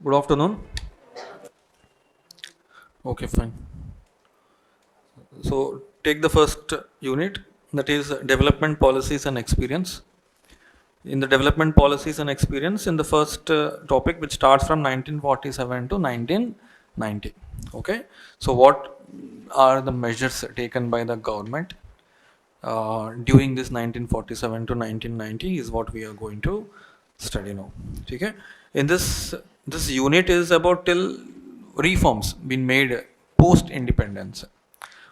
Good afternoon. Okay, fine. So take the first unit, that is development policies and experience. In the development policies and experience, in the first topic, which starts from 1947 to 1990. Okay. So what are the measures taken by the government during this 1947 to 1990 is what we are going to study now. Okay. In this unit is about till reforms been made post independence.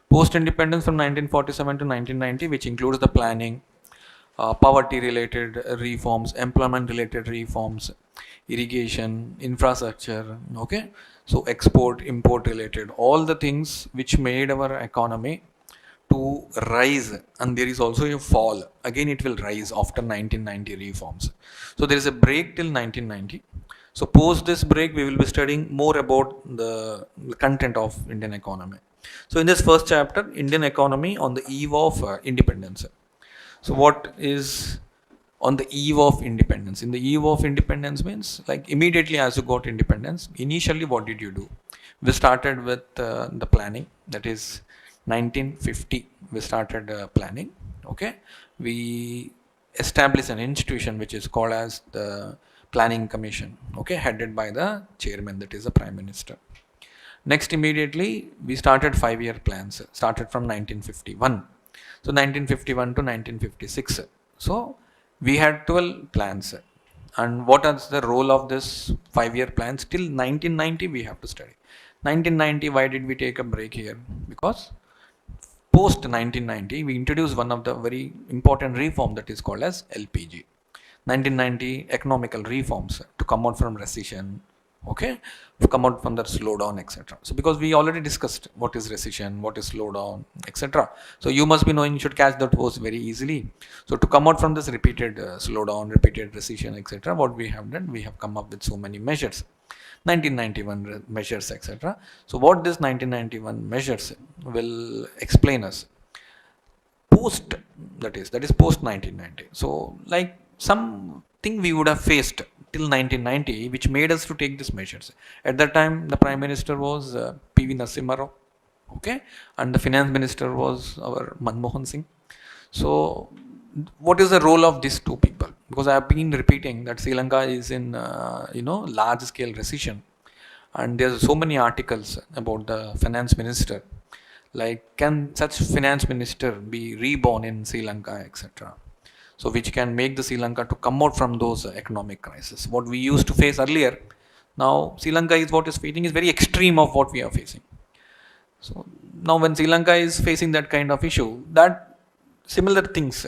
Post independence from 1947 to 1990, which includes the planning, poverty related reforms, employment related reforms, irrigation, infrastructure. Okay. So export, import related, all the things which made our economy to rise, and there is also a fall. Again, it will rise after 1990 reforms. So there is a break till 1990. So post this break, we will be studying more about the content of Indian economy. So in this first chapter, Indian economy on the eve of independence. So what is on the eve of independence? In the eve of independence means like immediately as you got independence, initially what did you do? We started with the planning, that is 1950 we started planning. Okay, we established an institution which is called as the planning commission, okay, headed by the chairman, that is the prime minister. Next, immediately we started 5-year plans, started from 1951. So 1951 to 1956. So we had 12 plans. And what is the role of this 5-year plans? Till 1990 we have to study. 1990, why did we take a break here? Because post 1990 we introduced one of the very important reform, that is called as LPG. 1990 economical reforms to come out from recession, okay, to come out from the slowdown, etc. So because we already discussed what is recession, what is slowdown, etc. So you must be knowing, you should catch that post very easily. So to come out from this repeated slowdown, repeated recession, etc., what we have done, we have come up with so many measures, 1991 measures, etc. So what this 1991 measures will explain us post, that is post 1990. So like something we would have faced till 1990 which made us to take these measures. At that time the prime minister was PV Narasimha Rao, okay, and the finance minister was our Manmohan Singh. So what is the role of these two people? Because I have been repeating that Sri Lanka is in large scale recession, and there's so many articles about the finance minister, like can such finance minister be reborn in Sri Lanka, etc. So which can make the Sri Lanka to come out from those economic crisis what we used to face earlier. Now Sri Lanka is what is facing is very extreme of what we are facing. So now when Sri Lanka is facing that kind of issue, that similar things,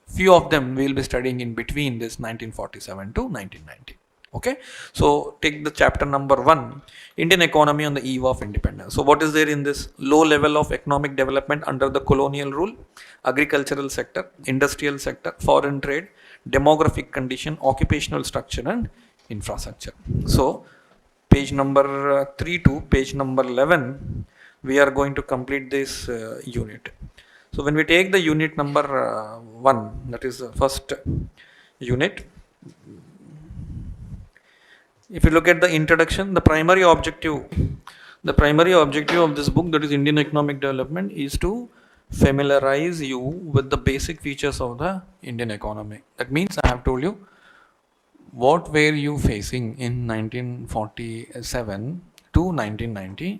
few of them we will be studying in between this 1947 to 1990. Okay, so take the chapter number 1, Indian economy on the eve of independence. So what is there in this? Low level of economic development under the colonial rule, agricultural sector, industrial sector, foreign trade, demographic condition, occupational structure and infrastructure. So page number 3 to page number 11 we are going to complete this unit. So when we take the unit number 1, that is the first unit, if you look at the introduction, the primary objective of this book, that is Indian economic development, is to familiarize you with the basic features of the Indian economy. That means I have told you what were you facing in 1947 to 1990.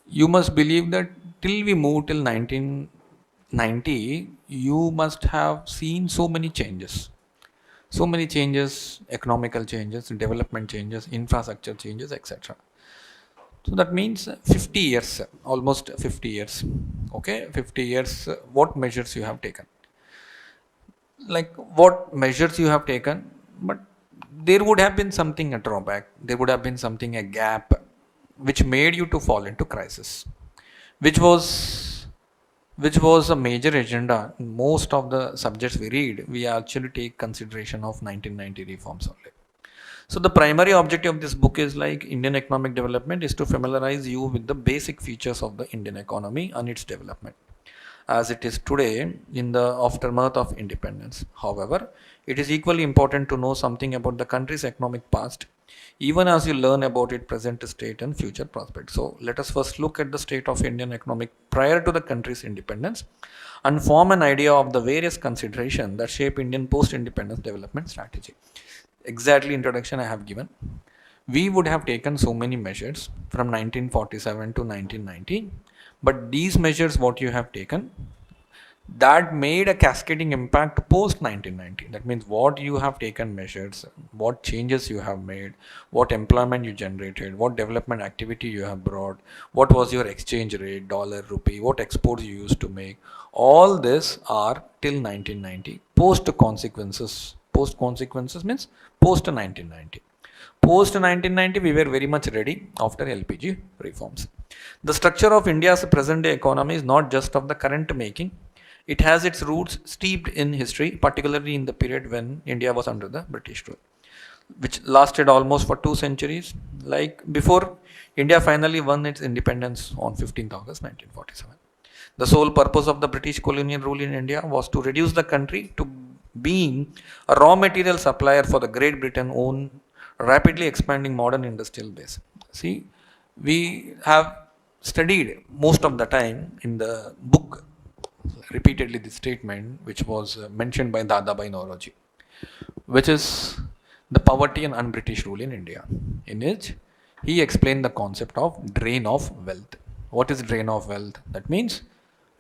You must believe that till we move till 1990, you must have seen so many changes. So many changes, economical changes, development changes, infrastructure changes, etc. So that means 50 years, almost 50 years. Okay, 50 years, what measures you have taken? Like what measures you have taken, but there would have been something a drawback, there would have been something a gap which made you to fall into crisis, which was a major agenda. Most of the subjects we read, we actually take consideration of 1990 reforms only. So the primary objective of this book is like Indian economic development is to familiarize you with the basic features of the Indian economy and its development. as it is today in the aftermath of independence. However, it is equally important to know something about the country's economic past, even as you learn about its present state and future prospects. So, let us first look at the state of Indian economic prior to the country's independence and form an idea of the various considerations that shape Indian post-independence development strategy. Exactly introduction I have given. We would have taken so many measures from 1947 to 1990, but these measures what you have taken, that made a cascading impact post 1990. That means what you have taken measures, what changes you have made, what employment you generated, what development activity you have brought, what was your exchange rate, dollar, rupee, what exports you used to make. All this are till 1990. Post consequences means post 1990. Post 1990, we were very much ready after LPG reforms. The structure of India's present day economy is not just of the current making. It has its roots steeped in history, particularly in the period when India was under the British rule, which lasted almost for 2 centuries. Like before India finally won its independence on 15th August 1947. The sole purpose of the British colonial rule in India was to reduce the country to being a raw material supplier for the Great Britain own rapidly expanding modern industrial base. See, we have studied most of the time in the book repeatedly this statement which was mentioned by Dadabhai Naoroji, which is the poverty and un-British rule in India. In which he explained the concept of drain of wealth. What is drain of wealth? That means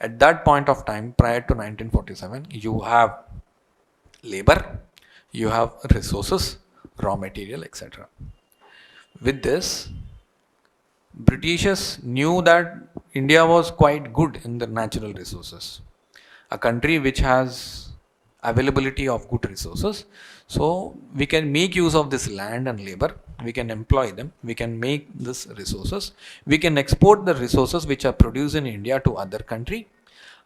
at that point of time prior to 1947, you have labor, you have resources, raw material, etc. With this, Britishers knew that India was quite good in the natural resources. A country which has availability of good resources. So we can make use of this land and labor. We can employ them. We can make this resources. We can export the resources which are produced in India to other country.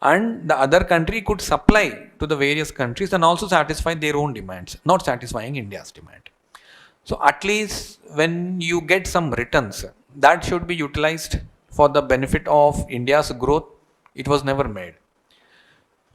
And the other country could supply to the various countries and also satisfy their own demands, not satisfying India's demand. So at least when you get some returns, that should be utilized for the benefit of India's growth. It was never made.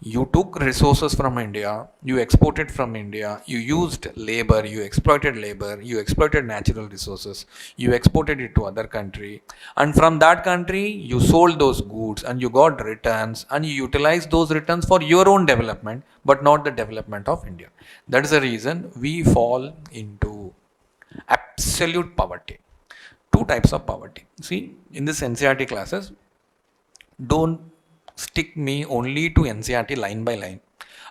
You took resources from India, you exported from India, you used labor, you exploited natural resources, you exported it to other country, and from that country you sold those goods and you got returns and you utilized those returns for your own development, but not the development of India. That is the reason we fall into absolute poverty. Two types of poverty. See, in this NCERT classes, don't stick me only to NCERT line by line.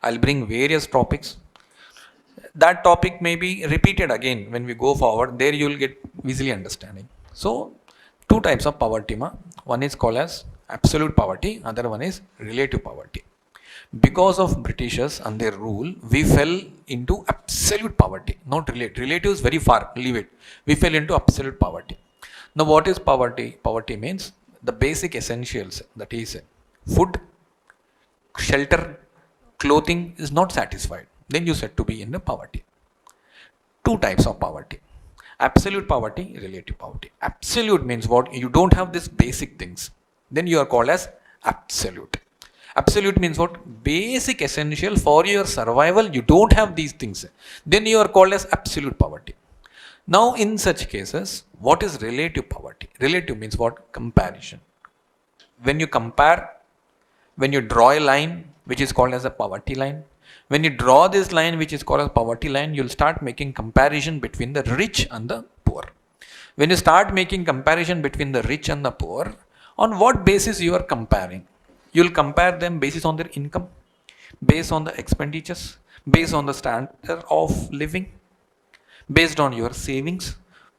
I'll bring various topics. That topic may be repeated again when we go forward. There you will get easily understanding. So, two types of poverty. One is called as absolute poverty. Other one is relative poverty. Because of Britishers and their rule, we fell into absolute poverty. Not relative. Relative is very far. Leave it. We fell into absolute poverty. Now, what is poverty? Poverty means the basic essentials. That is food, shelter, clothing is not satisfied, then you said to be in the poverty. Two types of poverty: absolute poverty, relative poverty. Absolute means what? You don't have these basic things, then you are called as absolute. Absolute means what? Basic essential for your survival, you don't have these things, then you are called as absolute poverty. Now in such cases, what is relative poverty? Relative means what? Comparison. When you compare, when you draw a line which is called as a poverty line, when you draw this line which is called as poverty line, you will start making comparison between the rich and the poor. When you start making comparison between the rich and the poor, on what basis you are comparing? You will compare them based on their income, based on the expenditures, based on the standard of living, based on your savings,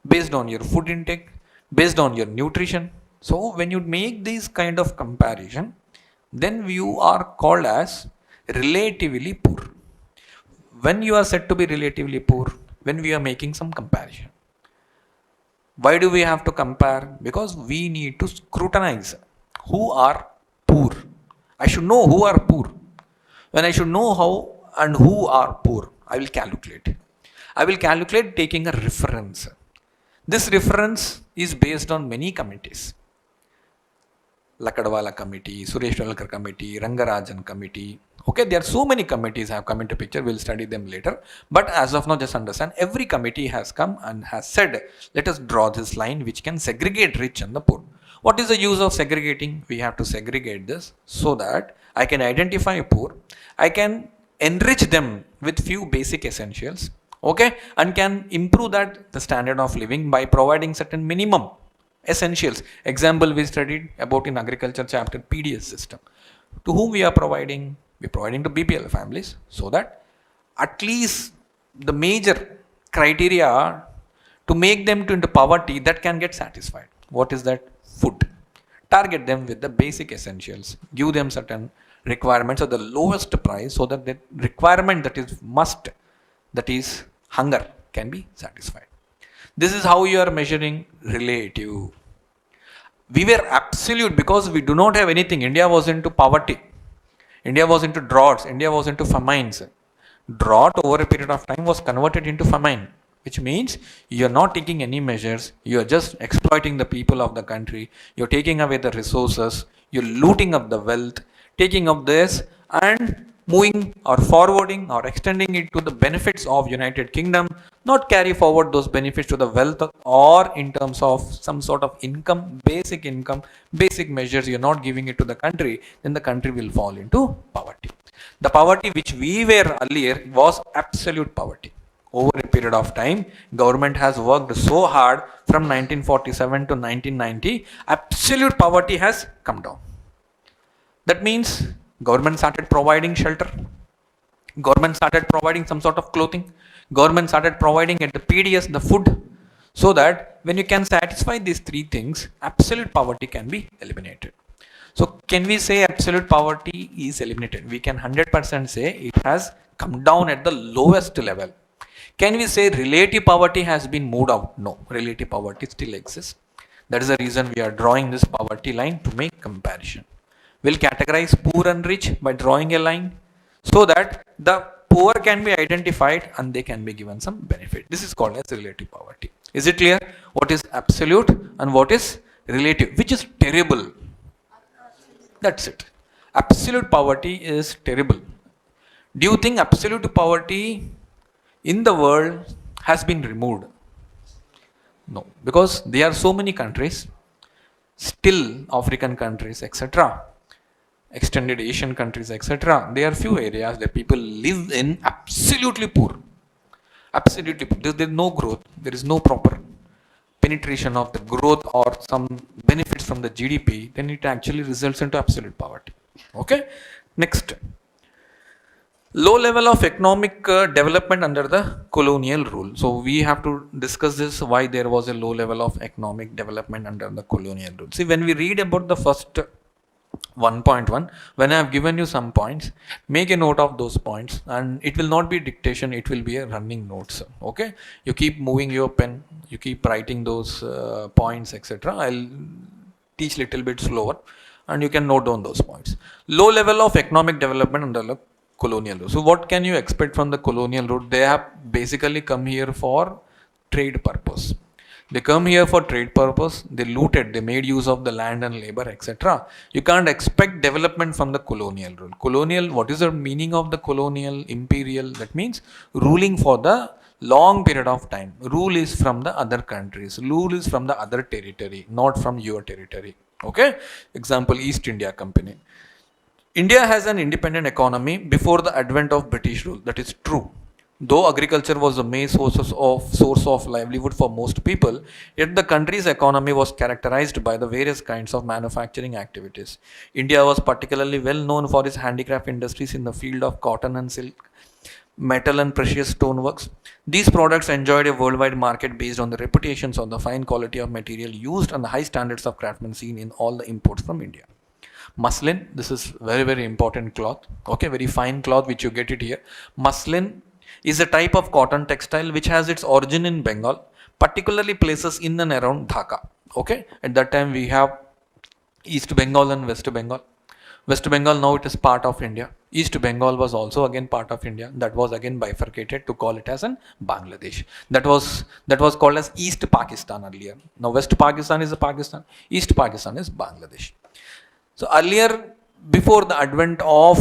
based on your food intake, based on your nutrition. So when you make these kind of comparison, then you are called as relatively poor. When you are said to be relatively poor, when we are making some comparison. Why do we have to compare? Because we need to scrutinize who are poor. I should know who are poor. When I should know how and who are poor, I will calculate. I will calculate taking a reference. This reference is based on many committees. Lakadwala committee, Suresh Walkar committee, Rangarajan committee. Okay, there are so many committees have come into picture. We'll study them later. But as of now, just understand, every committee has come and has said, let us draw this line which can segregate rich and the poor. What is the use of segregating? We have to segregate this so that I can identify poor, I can enrich them with few basic essentials, okay, and can improve that the standard of living by providing certain minimum essentials. Example we studied about in agriculture chapter, PDS system. To whom we are providing? We are providing to BPL families, so that at least the major criteria to make them to into poverty that can get satisfied. What is that? Food. Target them with the basic essentials. Give them certain requirements at the lowest price so that the requirement that is must, that is hunger, can be satisfied. This is how you are measuring relative. We were absolute because we do not have anything. India was into poverty. India was into droughts. India was into famines. Drought over a period of time was converted into famine, which means you are not taking any measures. You are just exploiting the people of the country. You are taking away the resources. You are looting up the wealth, taking up this and moving or forwarding or extending it to the benefits of United Kingdom, not carry forward those benefits to the wealth or in terms of some sort of income, basic measures, you're not giving it to the country, then the country will fall into poverty. The poverty which we were earlier was absolute poverty. Over a period of time, government has worked so hard from 1947 to 1990, absolute poverty has come down. That means government started providing shelter, government started providing some sort of clothing, government started providing at the PDS the food, so that when you can satisfy these three things, absolute poverty can be eliminated. So can we say absolute poverty is eliminated? We can 100% say it has come down at the lowest level. Can we say relative poverty has been moved out? No, relative poverty still exists. That is the reason we are drawing this poverty line to make comparison. We'll categorize poor and rich by drawing a line so that the poor can be identified and they can be given some benefit. This is called as relative poverty. Is it clear? What is absolute and what is relative? Which is terrible? That's it. Absolute poverty is terrible. Do you think absolute poverty in the world has been removed? No, because there are so many countries, still African countries, etc., extended Asian countries, etc. There are few areas that people live in absolutely poor. Absolutely poor. There is no growth. There is no proper penetration of the growth or some benefits from the GDP. Then it actually results into absolute poverty. Okay. Next. Low level of economic development under the colonial rule. So we have to discuss this, why there was a low level of economic development under the colonial rule. See, when we read about the first 1.1, when I have given you some points, make a note of those points, and it will not be dictation, it will be a running notes. Okay, you keep moving your pen, you keep writing those points, etc. I'll teach little bit slower and you can note down those points. Low level of economic development under the colonial rule. So what can you expect from the colonial rule? They have basically come here for trade purpose. They come here for trade purpose, they looted, they made use of the land and labor, etc. You can't expect development from the colonial rule. Colonial, what is the meaning of the colonial, imperial? That means ruling for the long period of time. Rule is from the other countries. Rule is from the other territory, not from your territory. Okay? Example, East India Company. India has an independent economy before the advent of British rule. That is true. Though agriculture was the main source of livelihood for most people, yet the country's economy was characterized by the various kinds of manufacturing activities. India was particularly well known for its handicraft industries in the field of cotton and silk, metal and precious stoneworks. These products enjoyed a worldwide market based on the reputations of the fine quality of material used and the high standards of craftsmanship seen in all the imports from India. Muslin, this is very important cloth. Okay, very fine cloth which you get it here. Muslin is a type of cotton textile which has its origin in Bengal, particularly places in and around Dhaka. Okay, at that time we have East Bengal and West Bengal. West Bengal, now it is part of India. East Bengal was also again part of India. That was again bifurcated to call it as an Bangladesh. That was called as East Pakistan earlier. Now West Pakistan is Pakistan. East Pakistan is Bangladesh. So earlier, before the advent of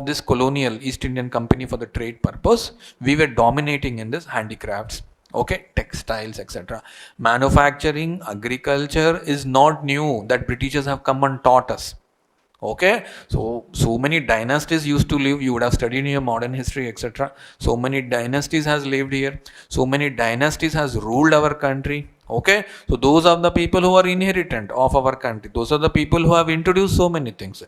this colonial East Indian Company for the trade purpose, we were dominating in this handicrafts, okay, textiles, etc. Manufacturing, agriculture is not new, that Britishers have come and taught us. Okay, so many dynasties used to live. You would have studied in your modern history, etc. So many dynasties has lived here. So many dynasties has ruled our country. Okay, so those are the people who are inheritant of our country. Those are the people who have introduced so many things.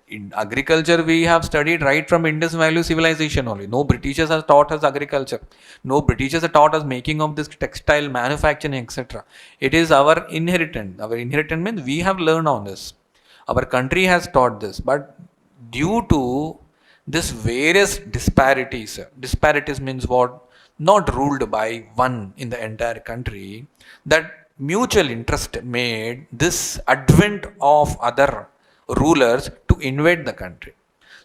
In agriculture, we have studied right from Indus Valley civilization only. No Britishers has taught us agriculture. No Britishers have taught us making of this textile manufacturing, etc. It is our inheritance. Our inheritance means we have learned on this. Our country has taught this, but due to this various disparities means what? Not ruled by one in the entire country, that mutual interest made this advent of other rulers to invade the country.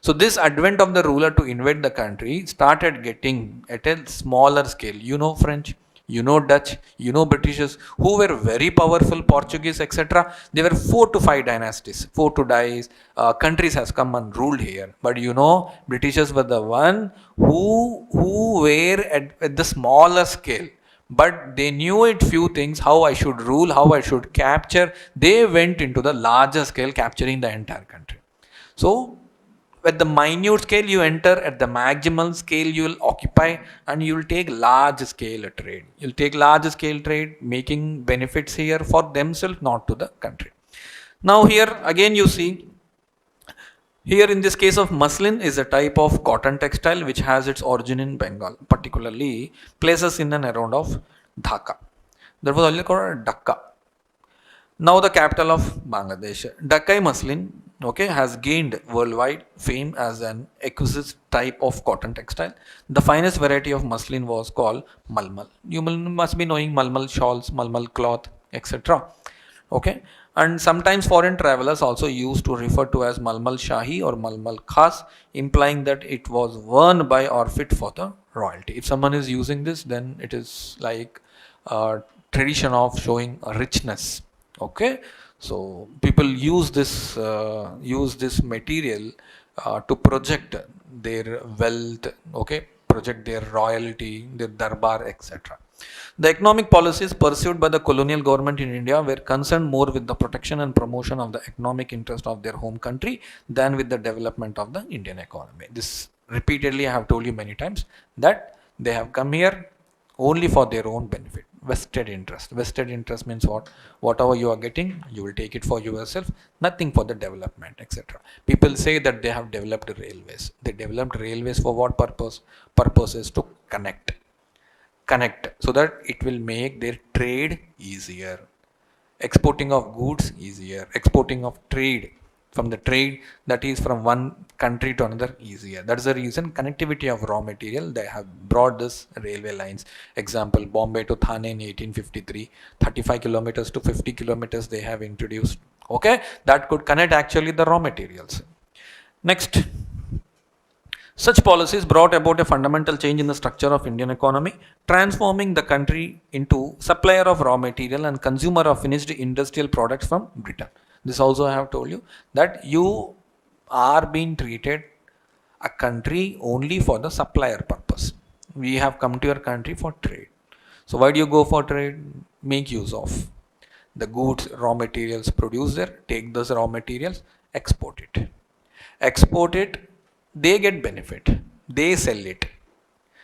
So this advent of the ruler to invade the country started getting at a smaller scale. You know French, you know Dutch, you know Britishers, who were very powerful, Portuguese, etc. There were 4 to 5 dynasties, 4 to 5 countries has come and ruled here. But you know, Britishers were the one who were at the smaller scale. But they knew it few things, how I should rule, how I should capture. They went into the larger scale, capturing the entire country. So at the minute scale you enter, at the maximal scale you will occupy, and you will take large scale trade. You'll take large scale trade, making benefits here for themselves, not to the country. Now here again you see, here in this case of muslin is a type of cotton textile which has its origin in Bengal, particularly places in and around of Dhaka. That was earlier called Dhaka. Now the capital of Bangladesh. Dhakai muslin, okay, has gained worldwide fame as an exquisite type of cotton textile. The finest variety of muslin was called malmal. You must be knowing malmal shawls, malmal cloth, etc. Okay, and sometimes foreign travelers also used to refer to as malmal shahi or malmal khas, implying that it was worn by or fit for the royalty. If someone is using this, then it is like a tradition of showing a richness. Okay, so people use this material to project their wealth, okay, project their royalty, their darbar, etc. The economic policies pursued by the colonial government in India were concerned more with the protection and promotion of the economic interest of their home country than with the development of the Indian economy. This repeatedly I have told you many times, that they have come here only for their own benefit. Vested interest. Vested interest means what? Whatever you are getting, you will take it for yourself, nothing for the development, etc. People say that they have developed railways. They developed railways for what purpose? Purpose is to connect so that it will make their trade easier, exporting of goods easier, exporting of trade, from the trade that is from one country to another easier. That is the reason connectivity of raw material, they have brought this railway lines. Example, Bombay to Thane in 1853, 35 kilometers to 50 kilometers they have introduced. Okay, that could connect actually the raw materials. Next, such policies brought about a fundamental change in the structure of Indian economy, transforming the country into supplier of raw material and consumer of finished industrial products from Britain. This also I have told you, that you are being treated a country only for the supplier purpose. We have come to your country for trade. So why do you go for trade? Make use of the goods, raw materials produced there, take those raw materials, export it. Export it, they get benefit, they sell it,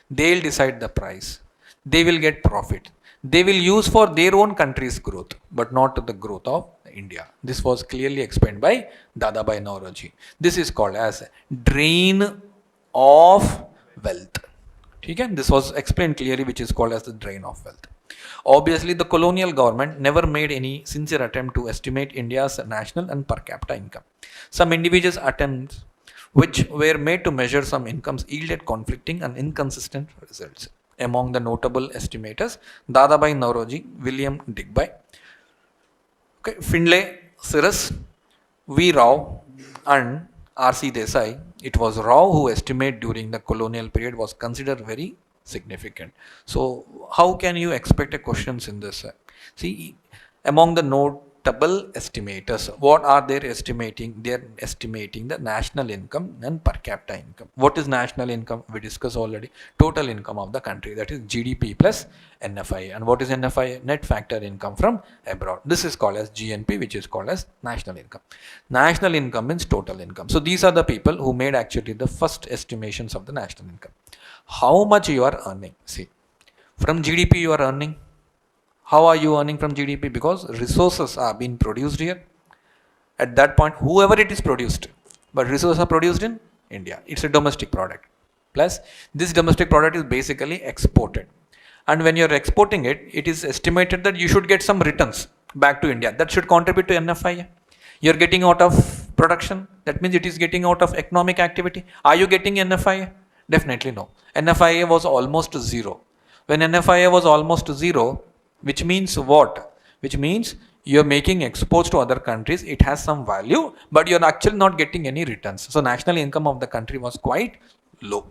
they'll decide the price, they will get profit, they will use for their own country's growth, but not to the growth of India. This was clearly explained by Dadabhai Naoroji. This is called as drain of wealth. Okay? This was explained clearly, which is called as the drain of wealth. Obviously, the colonial government never made any sincere attempt to estimate India's national and per capita income. Some individuals' attempts which were made to measure some incomes yielded conflicting and inconsistent results. Among the notable estimators, Dadabhai Naoroji, William Digby, Findlay Cyrus, V. Rao, and R.C. Desai. It was Rao who estimate during the colonial period was considered very significant. So, how can you expect a questions in this? See, among the reputable estimators. What are they estimating? They are estimating the national income and per capita income. What is national income? We discussed already. Total income of the country, that is GDP plus NFI. And what is NFI? Net factor income from abroad. This is called as GNP, which is called as national income. National income means total income. So these are the people who made actually the first estimations of the national income. How much you are earning? See, from GDP you are earning. How are you earning from GDP? Because resources are being produced here. At that point, whoever it is produced, but resources are produced in India. It's a domestic product. Plus, this domestic product is basically exported. And when you're exporting it, it is estimated that you should get some returns back to India. That should contribute to NFI. You're getting out of production. That means it is getting out of economic activity. Are you getting NFI? Definitely no. NFI was almost zero. When NFI was almost zero, which means what? Which means you're making exports to other countries. It has some value, but you're actually not getting any returns. So national income of the country was quite low.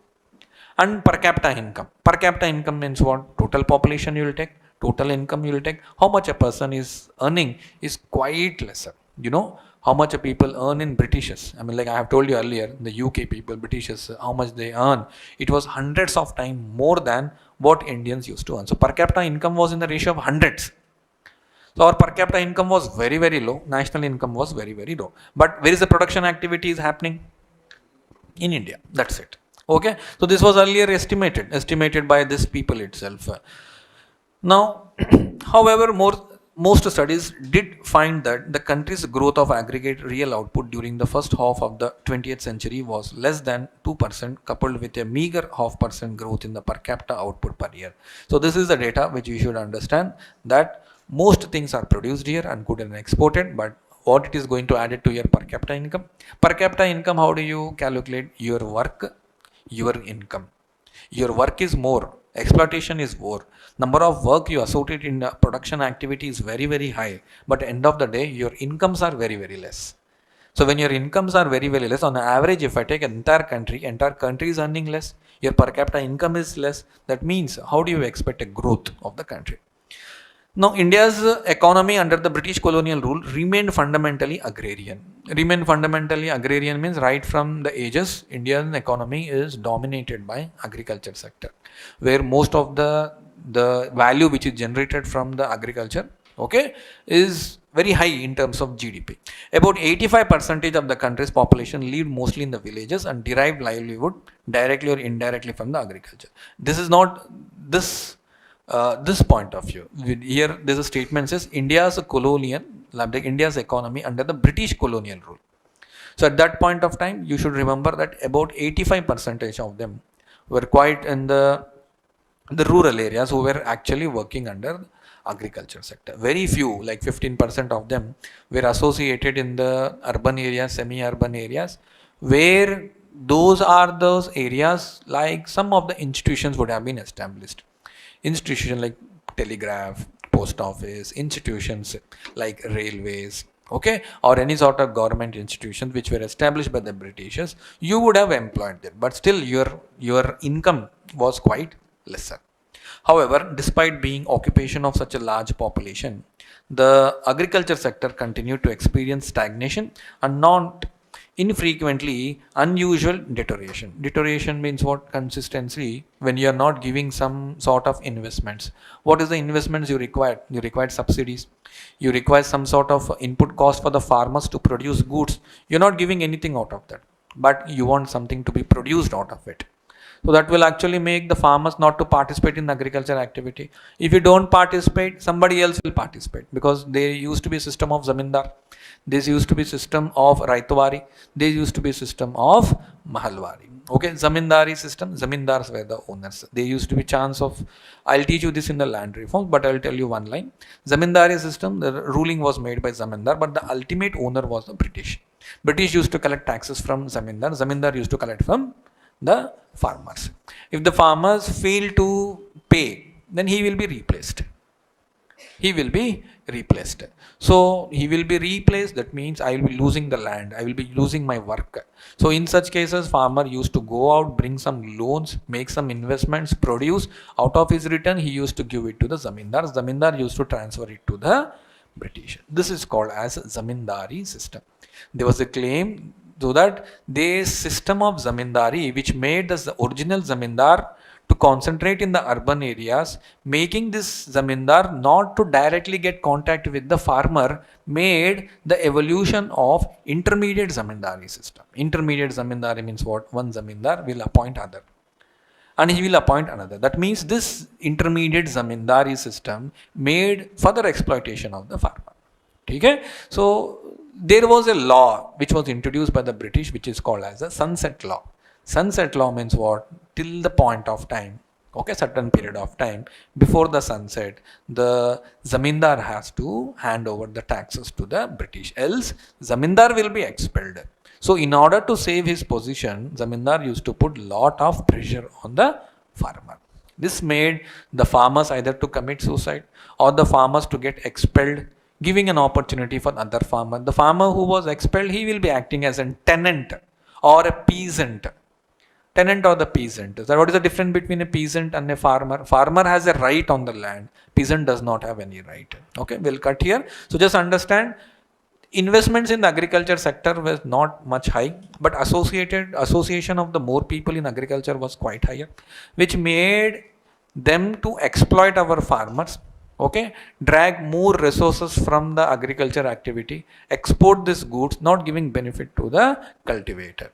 And per capita income. Per capita income means what? Total population you will take, total income you will take. How much a person is earning is quite lesser. You know how much a people earn in Britishes. I mean, like I have told you earlier, the UK people, Britishes, how much they earn. It was hundreds of times more than what Indians used to earn. So per capita income was in the ratio of hundreds. So our per capita income was very, very low. National income was very, very low. But where is the production activity is happening? In India. That's it. Okay. So this was earlier estimated by this people itself. Now, however, most studies did find that the country's growth of aggregate real output during the first half of the 20th century was less than 2%, coupled with a meager 0.5% growth in the per capita output per year. So this is the data which you should understand, that most things are produced here and good and exported, but what it is going to add it to your per capita income? Per capita income, how do you calculate? Your work, your income. Your work is more, exploitation is more. Number of work you associate in the production activity is very, very high, but end of the day, your incomes are very, very less. So when your incomes are very, very less, on the average, if I take entire country is earning less, your per capita income is less. That means, how do you expect a growth of the country? Now, India's economy under the British colonial rule remained fundamentally agrarian. Remain fundamentally agrarian means right from the ages, Indian economy is dominated by agriculture sector, where most of the value which is generated from the agriculture, okay, is very high in terms of GDP. About 85% of the country's population lived mostly in the villages and derived livelihood directly or indirectly from the agriculture. This is not this point of view. Here there's a statement says India's economy under the British colonial rule. So at that point of time, you should remember that about 85% of them were quite in the rural areas who were actually working under agriculture sector. Very few, like 15% of them, were associated in the urban areas, semi-urban areas, where those areas like some of the institutions would have been established. Institutions like telegraph, post office, institutions like railways, okay, or any sort of government institutions which were established by the Britishers, you would have employed them, but still your income was quite lesser. However, despite being occupation of such a large population, the agriculture sector continued to experience stagnation and not infrequently unusual deterioration. Deterioration means what? Consistency, when you are not giving some sort of investments. What is the investments you require? You require subsidies. You require some sort of input cost for the farmers to produce goods. You're not giving anything out of that, but you want something to be produced out of it. So that will actually make the farmers not to participate in the agriculture activity. If you don't participate, somebody else will participate, because there used to be a system of zamindar. This used to be system of Raitwari. There used to be system of Mahalwari. Okay, zamindari system, zamindars were the owners. There used to be chance of, I'll teach you this in the land reforms, but I'll tell you one line. Zamindari system, the ruling was made by zamindar, but the ultimate owner was the British. British used to collect taxes from zamindar. Zamindar used to collect from the farmers. If the farmers fail to pay, then he will be replaced. He will be replaced. So he will be replaced. That means I will be losing the land. I will be losing my work. So in such cases, farmer used to go out, bring some loans, make some investments, produce. Out of his return, he used to give it to the zamindar. Zamindar used to transfer it to the British. This is called as zamindari system. There was a claim so that this system of zamindari, which made the original zamindar to concentrate in the urban areas, making this zamindar not to directly get contact with the farmer, made the evolution of intermediate zamindari system. Intermediate zamindari means what? One zamindar will appoint other and he will appoint another. That means this intermediate zamindari system made further exploitation of the farmer. Okay? So there was a law which was introduced by the British which is called as the sunset law. Sunset law means what? Till the point of time, okay, certain period of time before the sunset, the zamindar has to hand over the taxes to the British, else zamindar will be expelled. So in order to save his position, zamindar used to put lot of pressure on the farmer. This made the farmers either to commit suicide or the farmers to get expelled, giving an opportunity for another farmer. The farmer who was expelled, he will be acting as a tenant or a peasant. Tenant or the peasant. So what is the difference between a peasant and a farmer? Farmer has a right on the land. Peasant does not have any right. Okay, we'll cut here. So just understand, investments in the agriculture sector was not much high, but association of the more people in agriculture was quite higher, which made them to exploit our farmers. Okay, drag more resources from the agriculture activity, export these goods, not giving benefit to the cultivator.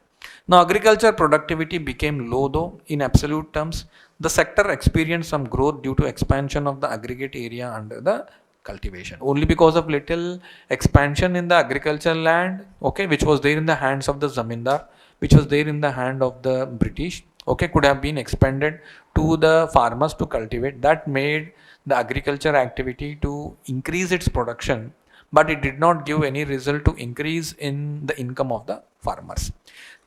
Now agriculture productivity became low though in absolute terms. The sector experienced some growth due to expansion of the aggregate area under the cultivation. Only because of little expansion in the agricultural land, okay, which was there in the hands of the zamindar, which was there in the hand of the British, okay, could have been expanded to the farmers to cultivate. That made the agriculture activity to increase its production, but it did not give any result to increase in the income of the farmers.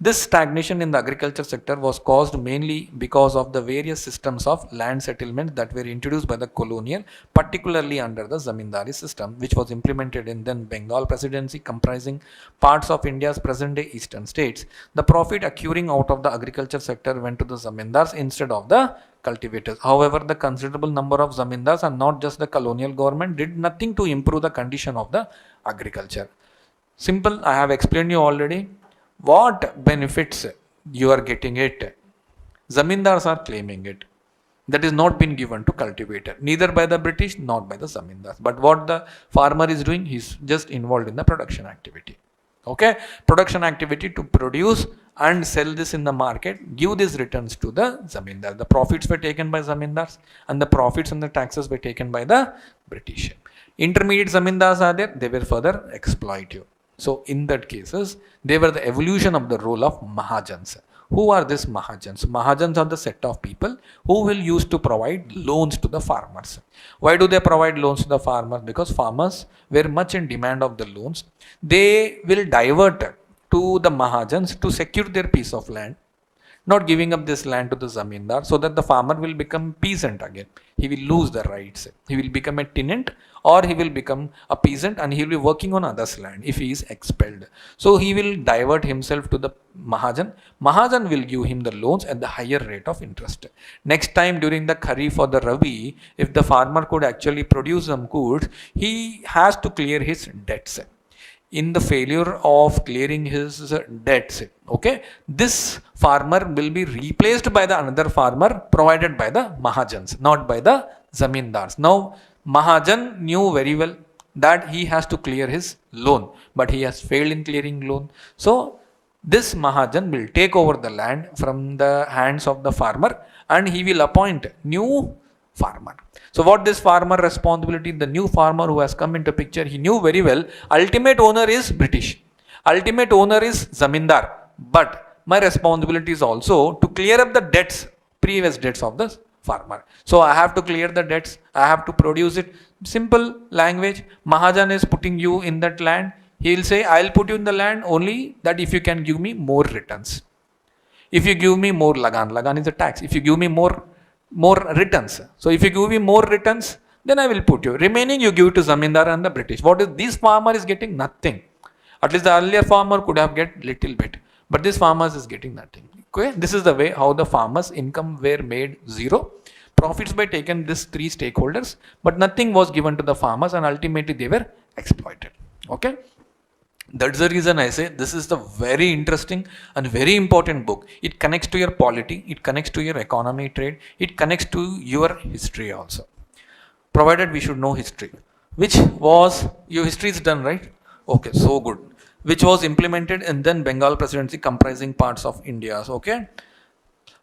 This stagnation in the agriculture sector was caused mainly because of the various systems of land settlement that were introduced by the colonial, particularly under the zamindari system, which was implemented in then Bengal Presidency, comprising parts of India's present-day eastern states. The profit accruing out of the agriculture sector went to the zamindars instead of the cultivators. However, the considerable number of zamindars and not just the colonial government did nothing to improve the condition of the agriculture. Simple, I have explained you already. What benefits you are getting it? Zamindars are claiming it. That is not been given to cultivator, neither by the British nor by the zamindars. But what the farmer is doing, he is just involved in the production activity. Okay, production activity to produce and sell this in the market, give these returns to the zamindar. The profits were taken by zamindars and the profits and the taxes were taken by the British. Intermediate zamindars are there, they were further exploitive. So in that cases, they were the evolution of the role of Mahajans. Who are these Mahajans? Mahajans are the set of people who will use to provide loans to the farmers. Why do they provide loans to the farmers? Because farmers were much in demand of the loans. They will divert to the Mahajans to secure their piece of land, not giving up this land to the zamindar, so that the farmer will become peasant again. He will lose the rights. He will become a tenant or he will become a peasant and he will be working on others' land if he is expelled. So he will divert himself to the Mahajan. Mahajan will give him the loans at the higher rate of interest. Next time during the Kharif or the Rabi, if the farmer could actually produce some goods, he has to clear his debts. In the failure of clearing his debts, okay, this farmer will be replaced by the another farmer provided by the Mahajans, not by the zamindars. Now Mahajan knew very well that he has to clear his loan, but he has failed in clearing loan. So this Mahajan will take over the land from the hands of the farmer and he will appoint new farmer. So what this farmer responsibility, the new farmer who has come into picture, he knew very well, ultimate owner is British, ultimate owner is zamindar, but my responsibility is also to clear up the debts, previous debts of the farmer. So I have to clear the debts, I have to produce it. Simple language, Mahajan is putting you in that land, he will say, I will put you in the land only that if you can give me more returns. If you give me more lagan is a tax, if you give me more returns. So if you give me more returns, then I will put you. Remaining you give to zamindar and the British. What is this farmer is getting? Nothing. At least the earlier farmer could have get little bit, but this farmer is getting nothing. Okay, this is the way how the farmers' income were made zero. Profits were taken these three stakeholders, but nothing was given to the farmers, and ultimately they were exploited. Okay. That's the reason I say this is the very interesting and very important book. It connects to your polity, it connects to your economy trade, it connects to your history also. Provided we should know history. Which was, your history is done, right? Okay, so good. Which was implemented in then Bengal presidency comprising parts of India. Okay.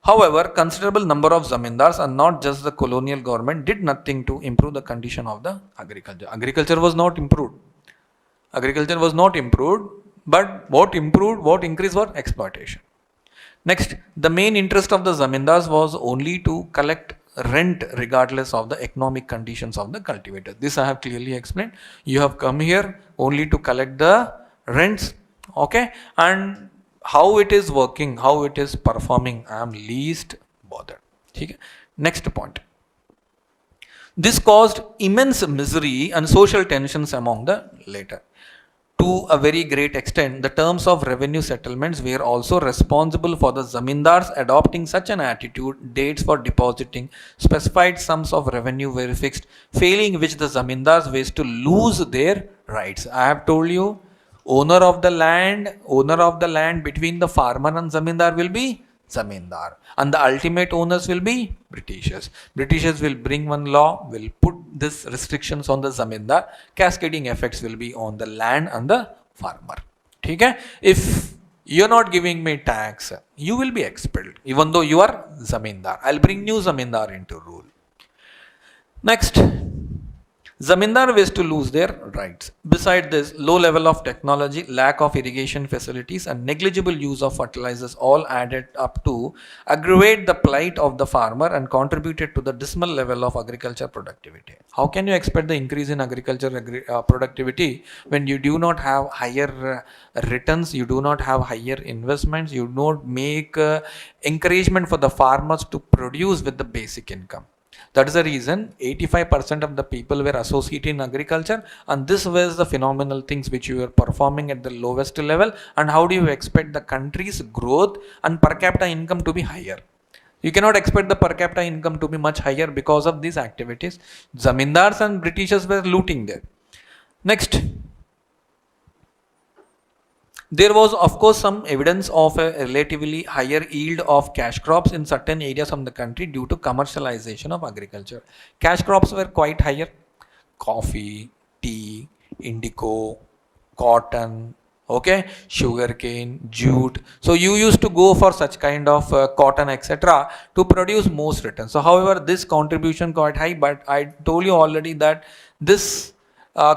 However, considerable number of zamindars and not just the colonial government did nothing to improve the condition of the agriculture. Agriculture was not improved. Agriculture was not improved, but what improved, what increased was exploitation. Next, the main interest of the zamindars was only to collect rent regardless of the economic conditions of the cultivator. This I have clearly explained. You have come here only to collect the rents, okay, and how it is working, how it is performing, I am least bothered. Okay? Next point. This caused immense misery and social tensions among the latter. To a very great extent, the terms of revenue settlements were also responsible for the zamindars adopting such an attitude. Dates for depositing specified sums of revenue were fixed, failing which the zamindars were to lose their rights. I have told you, owner of the land between the farmer and zamindar will be zamindar, and the ultimate owners will be Britishers. Britishers will bring one law, will put this restrictions on the zamindar, cascading effects will be on the land and the farmer. Okay? If you're not giving me tax, you will be expelled, even though you are zamindar. I'll bring new zamindar into rule. Next, zamindar ways to lose their rights. Beside this, low level of technology, lack of irrigation facilities, and negligible use of fertilizers all added up to aggravate the plight of the farmer and contributed to the dismal level of agriculture productivity. How can you expect the increase in agriculture productivity when you do not have higher returns, you do not have higher investments, you don't make encouragement for the farmers to produce with the basic income? That is the reason 85% of the people were associated in agriculture, and this was the phenomenal things which you were performing at the lowest level. And how do you expect the country's growth and per capita income to be higher? You cannot expect the per capita income to be much higher because of these activities. Zamindars and Britishers were looting there. Next, there was of course some evidence of a relatively higher yield of cash crops in certain areas of the country due to commercialization of agriculture. Cash crops were quite higher. Coffee, tea, indigo, cotton, okay, sugarcane, jute. So you used to go for such kind of cotton, etc., to produce most returns. So however, this contribution quite high, but I told you already that this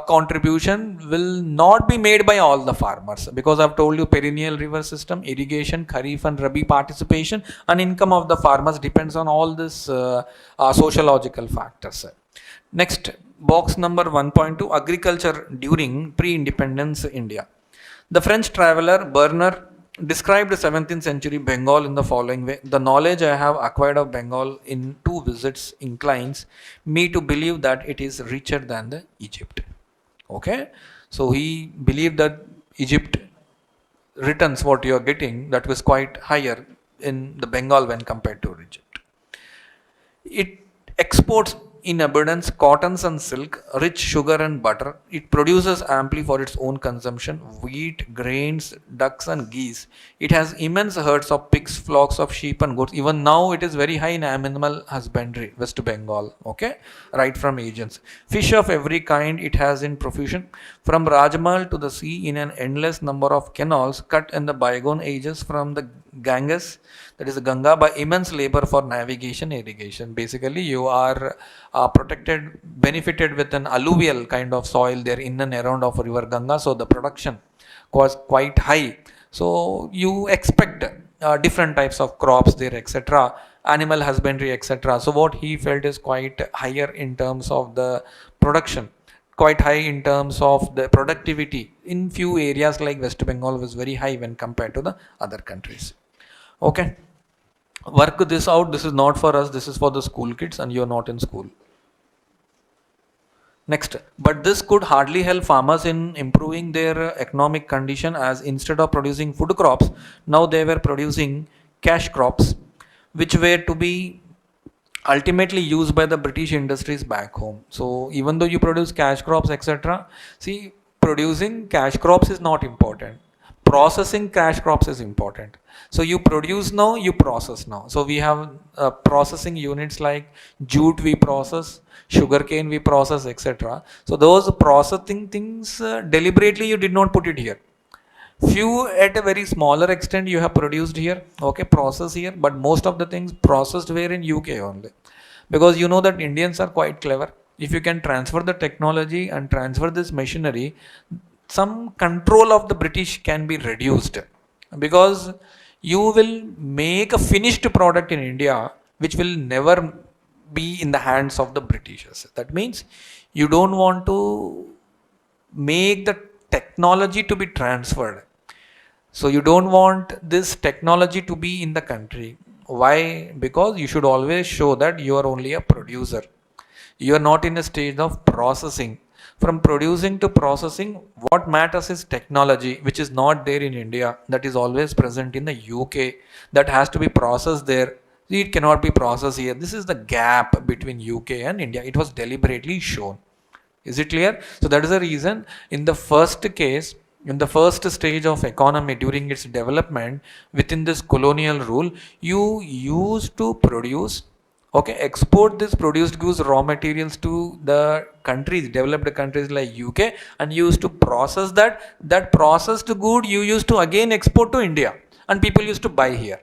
contribution will not be made by all the farmers, because I've told you perennial river system, irrigation, kharif and rabi participation, and income of the farmers depends on all this sociological factors. Next, box number 1.2, agriculture during pre-independence India. The French traveler Berner described the 17th century Bengal in the following way: the knowledge I have acquired of Bengal in 2 visits inclines me to believe that it is richer than the Egypt. Okay, so he believed that Egypt returns what you are getting, that was quite higher in the Bengal when compared to Egypt. It exports in abundance cottons and silk, rich sugar and butter. It produces amply for its own consumption wheat, grains, ducks and geese. It has immense herds of pigs, flocks of sheep and goats. Even now it is very high in animal husbandry, West Bengal, okay, right from agents. Fish of every kind it has in profusion. From Rajmal to the sea in an endless number of canals cut in the bygone ages from the Ganges, that is the Ganga, by immense labor for navigation, irrigation. Basically, you are protected, benefited with an alluvial kind of soil there in and around of river Ganga, so the production was quite high. So you expect different types of crops there, etc., animal husbandry, etc. So what he felt is quite higher in terms of the production, quite high in terms of the productivity. In few areas like West Bengal was very high when compared to the other countries. Okay, work this out. This is not for us, this is for the school kids, and you are not in school. Next, but this could hardly help farmers in improving their economic condition, as instead of producing food crops, now they were producing cash crops, which were to be ultimately used by the British industries back home. So even though you produce cash crops, etc., see, producing cash crops is not important. Processing cash crops is important. So you produce now, you process now. So we have processing units like jute we process, sugarcane we process, etc. So those processing things deliberately you did not put it here. Few at a very smaller extent you have produced here, okay, process here, but most of the things processed were in UK only, because you know that Indians are quite clever. If you can transfer the technology and transfer this machinery, some control of the British can be reduced, because you will make a finished product in India which will never be in the hands of the Britishers. That means you don't want to make the technology to be transferred. So you don't want this technology to be in the country. Why? Because you should always show that you are only a producer. You are not in a stage of processing. From producing to processing, what matters is technology, which is not there in India, that is always present in the UK, that has to be processed there. It cannot be processed here. This is the gap between UK and India. It was deliberately shown. Is it clear? So that is the reason in the first case, in the first stage of economy during its development within this colonial rule, you used to produce, okay, export this produced goods raw materials to the countries, developed countries like UK, and used to process that processed good you used to again export to India, and people used to buy here.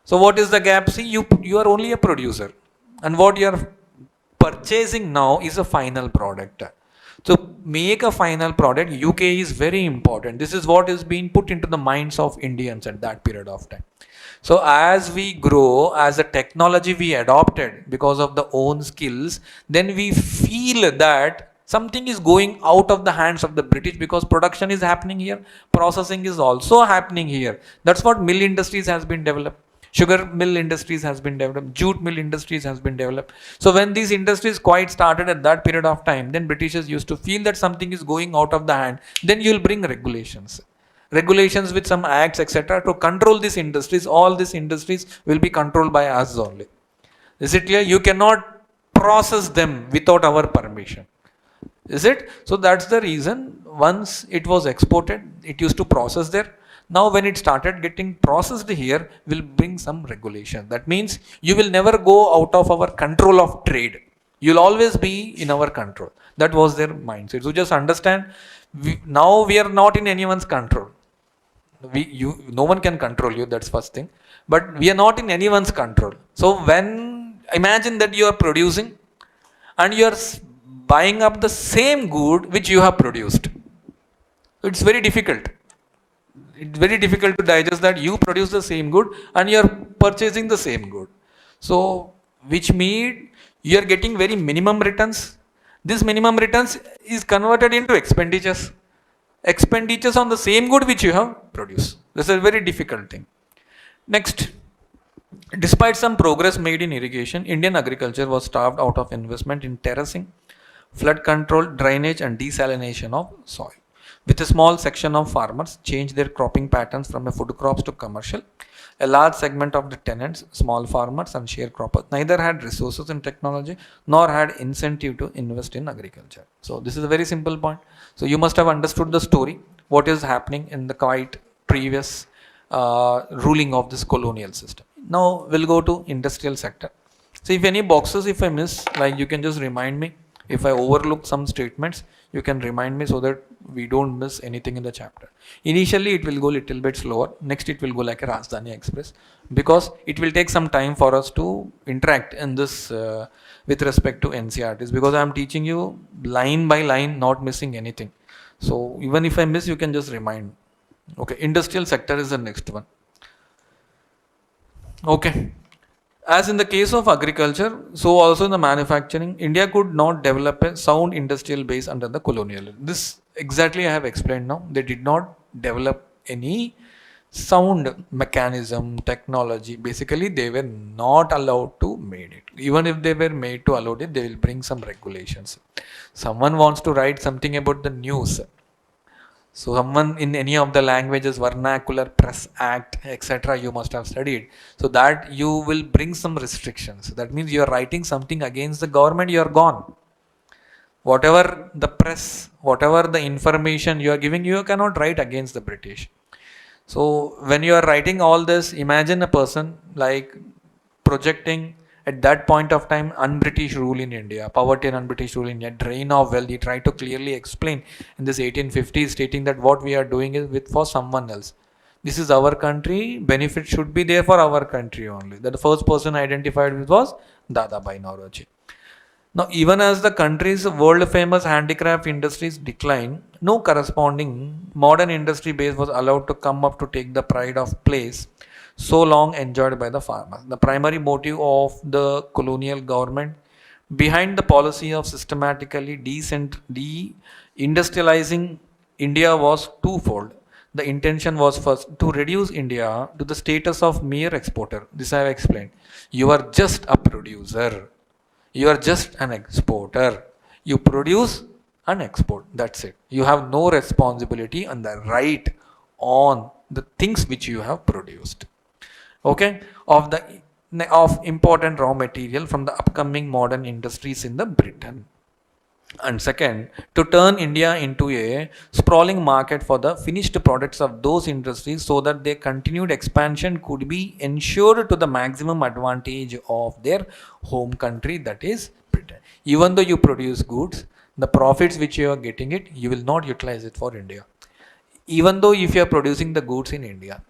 So what is the gap? See, you are only a producer, and what you are purchasing now is a final product. So make a final product. UK is very important. This is what is being put into the minds of Indians at that period of time. So as we grow, as the technology we adopted because of the own skills, then we feel that something is going out of the hands of the British, because production is happening here, processing is also happening here. That's what mill industries has been developed. Sugar mill industries has been developed, jute mill industries has been developed. So when these industries quite started at that period of time, then Britishers used to feel that something is going out of the hand. Then you'll bring regulations with some acts, etc., to control these industries. All these industries will be controlled by us only. Is it clear? You cannot process them without our permission. Is it? So that's the reason once it was exported, it used to process there. Now when it started getting processed here, will bring some regulation. That means you will never go out of our control of trade. You'll always be in our control. That was their mindset. So just understand, now we are not in anyone's control. No one can control you, that's first thing. But we are not in anyone's control. So when, imagine that you are producing and you are buying up the same good which you have produced. It's very difficult. It's very difficult to digest that you produce the same good and you are purchasing the same good. So, which means you are getting very minimum returns. This minimum returns is converted into expenditures. Expenditures on the same good which you have produced. This is a very difficult thing. Next, despite some progress made in irrigation, Indian agriculture was starved out of investment in terracing, flood control, drainage, and desalination of soil. With a small section of farmers changed their cropping patterns from a food crops to commercial, a large segment of the tenants, small farmers and sharecroppers, neither had resources and technology nor had incentive to invest in agriculture. So this is a very simple point. So you must have understood the story, what is happening in the quite previous ruling of this colonial system. Now we'll go to industrial sector. So if any boxes, if I miss, like you can just remind me. If I overlook some statements, you can remind me so that we don't miss anything in the chapter. Initially, it will go little bit slower. Next, it will go like a Rajdhani Express, because it will take some time for us to interact in this with respect to NCERTs, because I am teaching you line by line, not missing anything. So even if I miss, you can just remind. Okay, industrial sector is the next one. Okay. As in the case of agriculture, so also in the manufacturing, India could not develop a sound industrial base under the colonial. This exactly I have explained now. They did not develop any sound mechanism, technology. Basically, they were not allowed to made it. Even if they were made to allow it, they will bring some regulations. Someone wants to write something about the news. So someone in any of the languages, vernacular, press act, etc., you must have studied. So that you will bring some restrictions. That means you are writing something against the government, you are gone. Whatever the press, whatever the information you are giving, you cannot write against the British. So when you are writing all this, imagine a person like projecting at that point of time un-British rule in India, poverty and un-British rule in India, drain of wealth. He tried to clearly explain in this 1850s, stating that what we are doing is with for someone else. This is our country. Benefit should be there for our country only. That the first person identified with was Dadabhai Naoroji. Now, even as the country's world famous handicraft industries decline, no corresponding modern industry base was allowed to come up to take the pride of place so long enjoyed by the farmers. The primary motive of the colonial government behind the policy of systematically de-industrializing India was twofold. The intention was first to reduce India to the status of mere exporter. This I have explained. You are just a producer, you are just an exporter. You produce and export. That's it. You have no responsibility and the right on the things which you have produced. Okay, of important raw material from the upcoming modern industries in the Britain. And second, to turn India into a sprawling market for the finished products of those industries so that their continued expansion could be ensured to the maximum advantage of their home country, that is Britain. Even though you produce goods, the profits which you are getting it, you will not utilize it for India. Even though if you are producing the goods in India.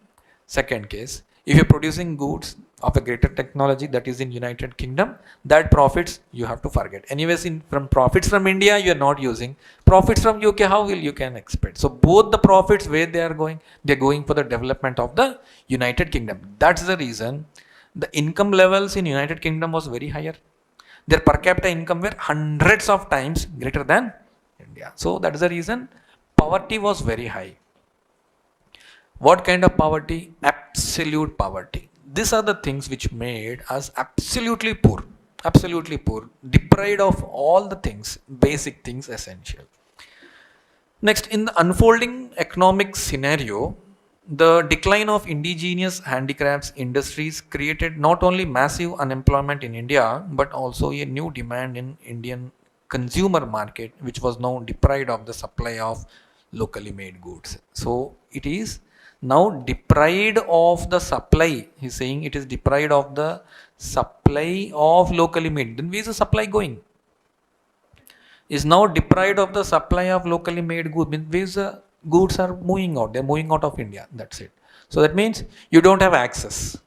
Second case, if you're producing goods of a greater technology that is in United Kingdom, that profits you have to forget. Anyways, from profits from India you are not using. Profits from UK, how will you can expect? So both the profits where they are going, they're going for the development of the United Kingdom. That's the reason the income levels in United Kingdom was very higher. Their per capita income were hundreds of times greater than India. So that is the reason poverty was very high. What kind of poverty? Absolute poverty. These are the things which made us absolutely poor, deprived of all the things, basic things, essential. Next, in the unfolding economic scenario, the decline of indigenous handicrafts industries created not only massive unemployment in India, but also a new demand in Indian consumer market, which was now deprived of the supply of locally made goods. So it is now deprived of the supply. He's saying it is deprived of the supply of locally made. Then where is the supply going? Is now deprived of the supply of locally made goods. Means where is the goods are moving out? They're moving out of India. That's it. So that means you don't have access.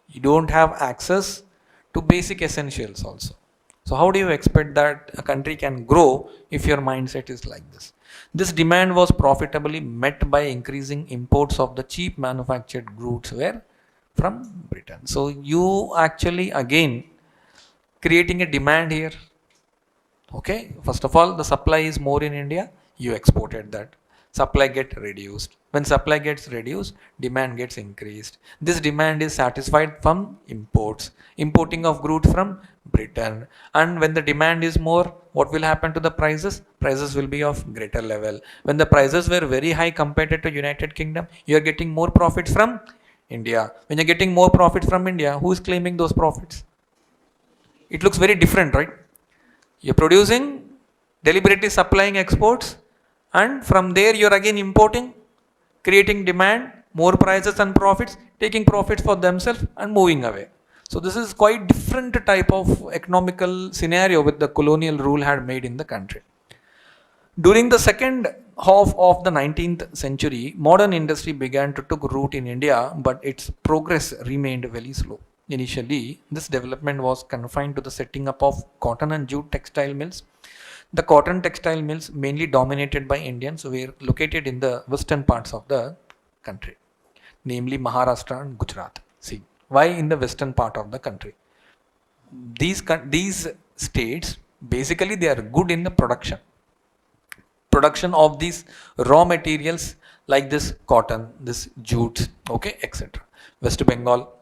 You don't have access to basic essentials also. So how do you expect that a country can grow if your mindset is like this? This demand was profitably met by increasing imports of the cheap manufactured goods were from Britain. So you actually again creating a demand here. Okay, first of all, the supply is more in India, you exported that. Supply get reduced. When supply gets reduced, demand gets increased. This demand is satisfied from imports, importing of goods from Britain. And when the demand is more, what will happen to the prices? Prices will be of greater level. When the prices were very high compared to United Kingdom, you are getting more profits from India. When you're getting more profits from India, who is claiming those profits? It looks very different, right? You're producing, deliberately supplying exports, and from there you're again importing, creating demand, more prices and profits, taking profits for themselves and moving away. So this is quite different type of economical scenario which the colonial rule had made in the country. During the second half of the 19th century, modern industry began to take root in India, but its progress remained very slow. Initially, this development was confined to the setting up of cotton and jute textile mills. The cotton textile mills, mainly dominated by Indians, were located in the western parts of the country, namely Maharashtra and Gujarat. See, why in the western part of the country? These states basically they are good in the production of these raw materials like this cotton, this jute, okay, etc. West Bengal.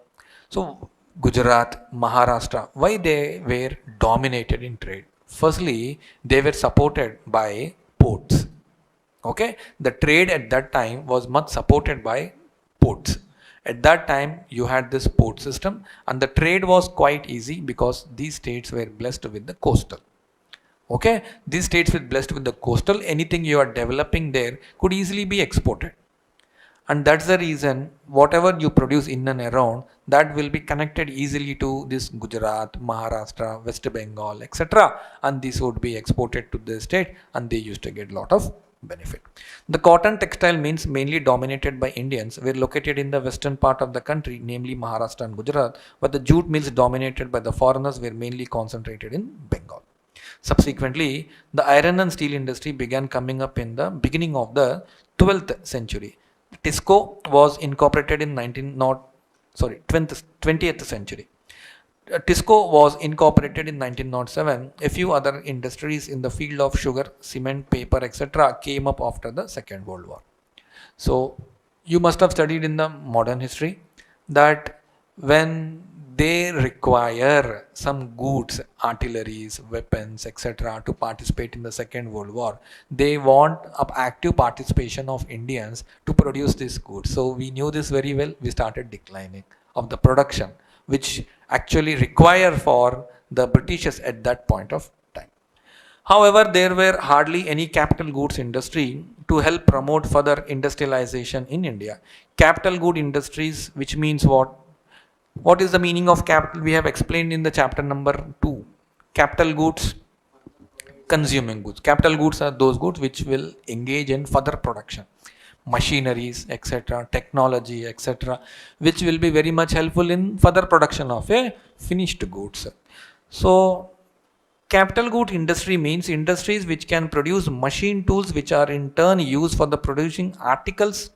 So Gujarat, Maharashtra, why they were dominated in trade? Firstly, they were supported by ports. Okay, the trade at that time was much supported by ports. At that time, you had this port system, and the trade was quite easy because these states were blessed with the coastal. Okay, these states were blessed with the coastal. Anything you are developing there could easily be exported, and that's the reason whatever you produce in and around that will be connected easily to this Gujarat, Maharashtra, West Bengal, etc., and this would be exported to the state, and they used to get a lot of benefit. The cotton textile means mainly dominated by Indians were located in the western part of the country, namely Maharashtra and Gujarat, but the jute mills dominated by the foreigners were mainly concentrated in Bengal. Subsequently, the iron and steel industry began coming up in the beginning of the 12th century. Tisco was incorporated in 20th century. Tisco was incorporated in 1907. A few other industries in the field of sugar, cement, paper, etc. came up after the Second World War. So, you must have studied in the modern history that when they require some goods, artilleries, weapons, etc., to participate in the Second World War, they want active participation of Indians to produce these goods. So we knew this very well. We started declining of the production, which actually require for the Britishers at that point of time. However, there were hardly any capital goods industry to help promote further industrialization in India. Capital good industries, which means what? What is the meaning of capital? We have explained in the chapter number 2. Capital goods, consuming goods. Capital goods are those goods which will engage in further production. Machineries, etc., technology, etc., which will be very much helpful in further production of a finished goods. So, capital good industry means industries which can produce machine tools which are in turn used for the producing articles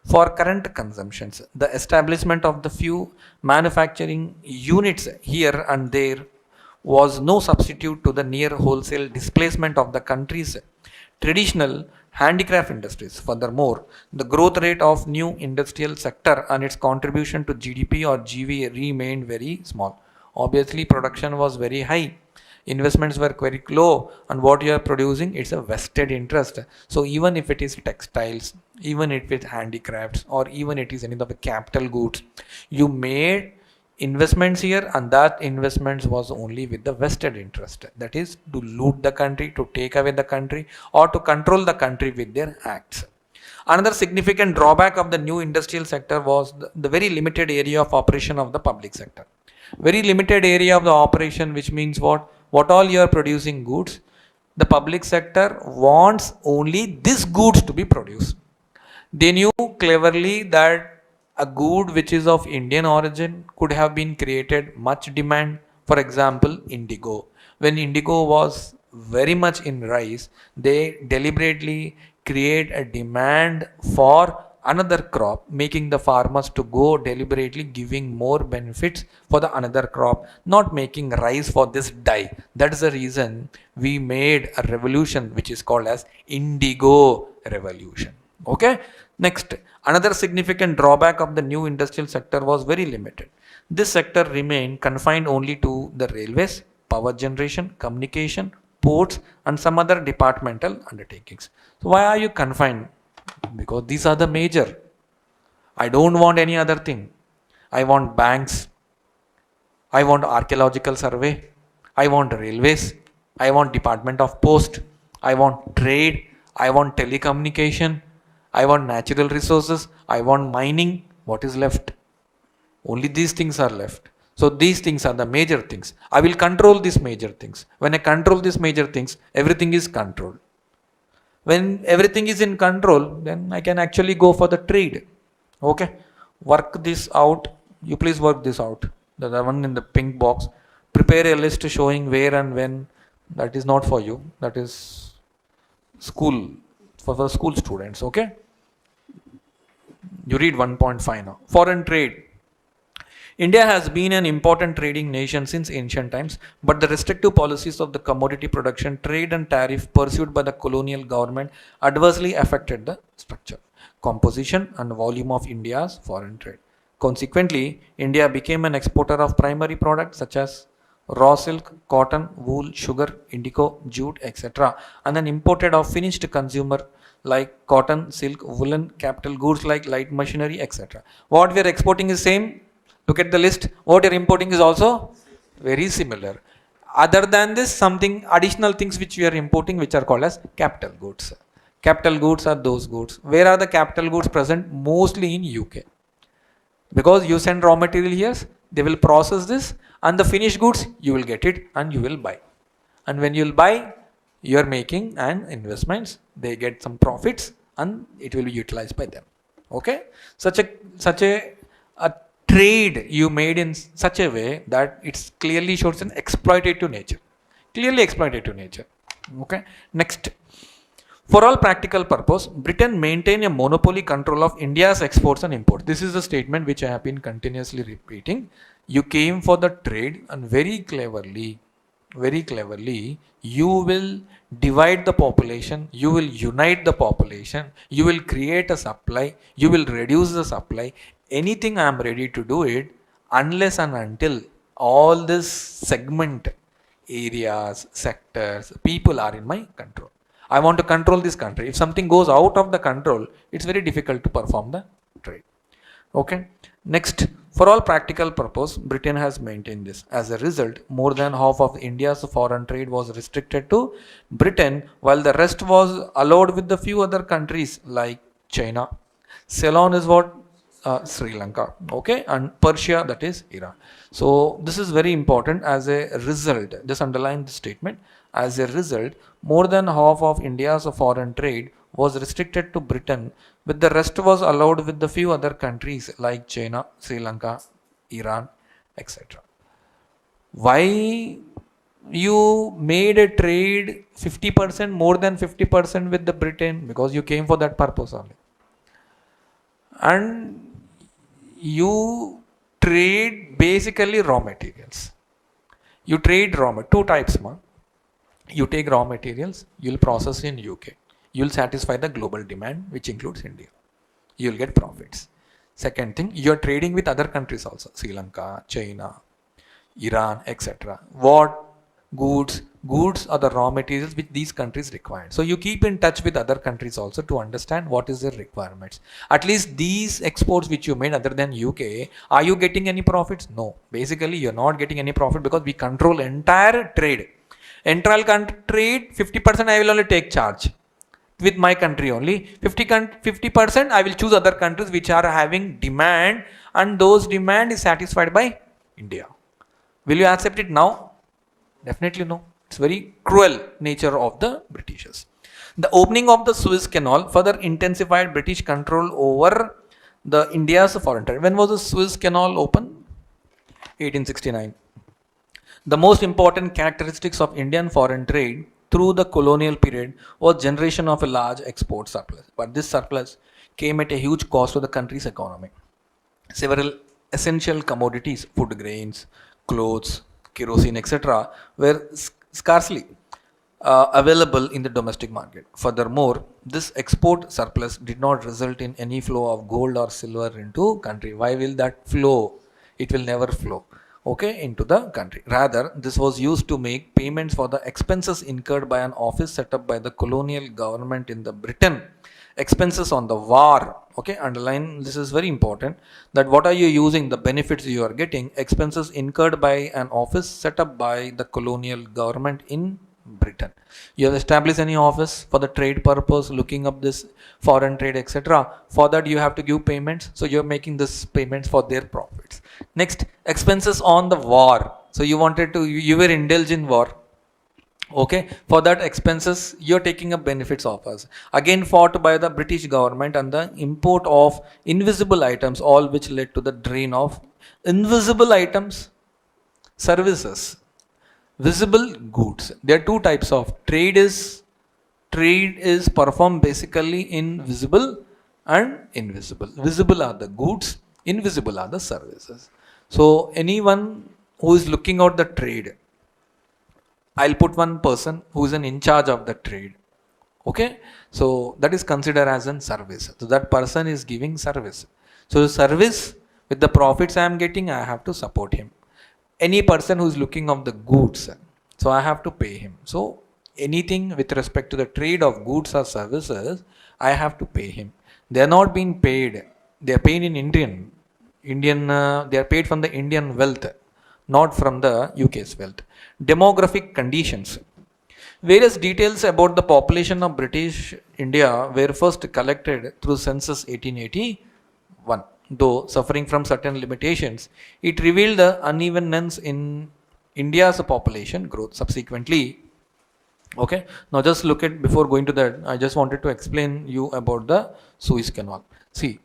for current consumptions. The establishment of the few manufacturing units here and there was no substitute to the near wholesale displacement of the country's traditional handicraft industries. Furthermore, the growth rate of new industrial sector and its contribution to GDP or GV remained very small. Obviously, production was very high, investments were very low, and what you are producing, it's a vested interest. So even if it is textiles, even if it's handicrafts, or even it is any of the capital goods, you made investments here, and that investments was only with the vested interest, that is to loot the country, to take away the country, or to control the country with their acts. Another significant drawback of the new industrial sector was the very limited area of operation of the public sector. Very limited area of the operation, which means what all you are producing goods, the public sector wants only this goods to be produced. They knew cleverly that a good which is of Indian origin could have been created much demand. For example, indigo. When indigo was very much in rise, they deliberately create a demand for another crop, making the farmers to go deliberately giving more benefits for the another crop, not making rice for this dye. That is the reason we made a revolution which is called as indigo revolution. Okay, next, another significant drawback of the new industrial sector was very limited. This sector remained confined only to the railways, power generation, communication, ports, and some other departmental undertakings. So why are you confined? Because these are the major. I don't want any other thing. I want banks, I want archaeological survey, I want railways, I want department of post, I want trade, I want telecommunication, I want natural resources, I want mining. What is left? Only these things are left. So these things are the major things. I will control these major things. When I control these major things, everything is controlled. When everything is in control, then I can actually go for the trade. Okay, work this out. You please work this out. The one in the pink box. Prepare a list showing where and when. That is not for you. That is school, for the school students. Okay, you read 1.5 now. Foreign trade. India has been an important trading nation since ancient times, but the restrictive policies of the commodity production, trade, and tariff pursued by the colonial government adversely affected the structure, composition, and volume of India's foreign trade. Consequently, India became an exporter of primary products such as raw silk, cotton, wool, sugar, indigo, jute, etc., and an importer of finished consumer like cotton, silk, woolen, capital goods like light machinery, etc. What we are exporting is same. Look at the list. What you are importing is also very similar. Other than this, something additional things which we are importing, which are called as capital goods. Capital goods are those goods. Where are the capital goods present? Mostly in UK. Because you send raw material here, they will process this, and the finished goods you will get it and you will buy. And when you will buy, you are making an investments, they get some profits and it will be utilized by them. Okay, such a trade you made in such a way that it's clearly shows an exploitative nature, clearly exploitative nature. Okay, next. For all practical purpose, Britain maintained a monopoly control of India's exports and imports. This is a statement which I have been continuously repeating. You came for the trade, and very cleverly, you will divide the population, you will unite the population, you will create a supply, you will reduce the supply. Anything I am ready to do it, unless and until all this segment areas, sectors, people are in my control. I want to control this country. If something goes out of the control, it's very difficult to perform the trade. Okay. Next, for all practical purpose, Britain has maintained this. As a result, more than half of India's foreign trade was restricted to Britain, while the rest was allowed with the few other countries like China. Ceylon is what? Sri Lanka. Okay. And Persia, that is Iran. So this is very important. As a result, just underline the statement. As a result, more than half of India's foreign trade was restricted to Britain, with the rest was allowed with the few other countries like China, Sri Lanka, Iran, etc. Why you made a trade 50%, more than 50% with the Britain? Because you came for that purpose only. And you trade basically raw materials. You trade two types, ma. You take raw materials, you'll process in UK. You'll satisfy the global demand, which includes India. You'll get profits. Second thing, you're trading with other countries also, Sri Lanka, China, Iran, etc. What goods? Goods are the raw materials which these countries require. So you keep in touch with other countries also to understand what is their requirements. At least these exports which you made other than UK, are you getting any profits? No. Basically, you're not getting any profit because we control entire trade. Entire trade, 50% I will only take charge with my country only. 50% I will choose other countries which are having demand, and those demand is satisfied by India. Will you accept it now? Definitely no. It's very cruel nature of the Britishers. The opening of the Suez Canal further intensified British control over the India's foreign trade. When was the Suez Canal open? 1869. The most important characteristics of Indian foreign trade through the colonial period was generation of a large export surplus. But this surplus came at a huge cost to the country's economy. Several essential commodities, food grains, clothes, kerosene, etc., were scarcely available in the domestic market. Furthermore, this export surplus did not result in any flow of gold or silver into country. Why will that flow? It will never flow, okay, into the country. Rather, this was used to make payments for the expenses incurred by an office set up by the colonial government in the Britain. Expenses on the war, okay, underline, this is very important, that what are you using, the benefits you are getting, expenses incurred by an office set up by the colonial government in Britain. You have established any office for the trade purpose, looking up this foreign trade, etc. For that you have to give payments, so you are making this payments for their profits. Next, expenses on the war. So you wanted to, you were indulged in war. Okay, for that expenses you're taking up benefits of us. Again fought by the British government and the import of invisible items, all which led to the drain of invisible items, services, visible goods. There are two types of trade is performed basically in visible and invisible. Visible are the goods, invisible are the services. So anyone who is looking out the trade, I'll put one person who is in charge of the trade. Okay, so that is considered as a service. So that person is giving service. So the service with the profits I am getting, I have to support him. Any person who is looking of the goods, so I have to pay him. So anything with respect to the trade of goods or services, I have to pay him. They are not being paid. They are paid in Indian. They are paid from the Indian wealth, not from the UK's wealth. Demographic conditions. Various details about the population of British India were first collected through census 1881. Though suffering from certain limitations, it revealed the unevenness in India's population growth. Subsequently, okay, now just look at, before going to that, I just wanted to explain you about the Suez Canal. See,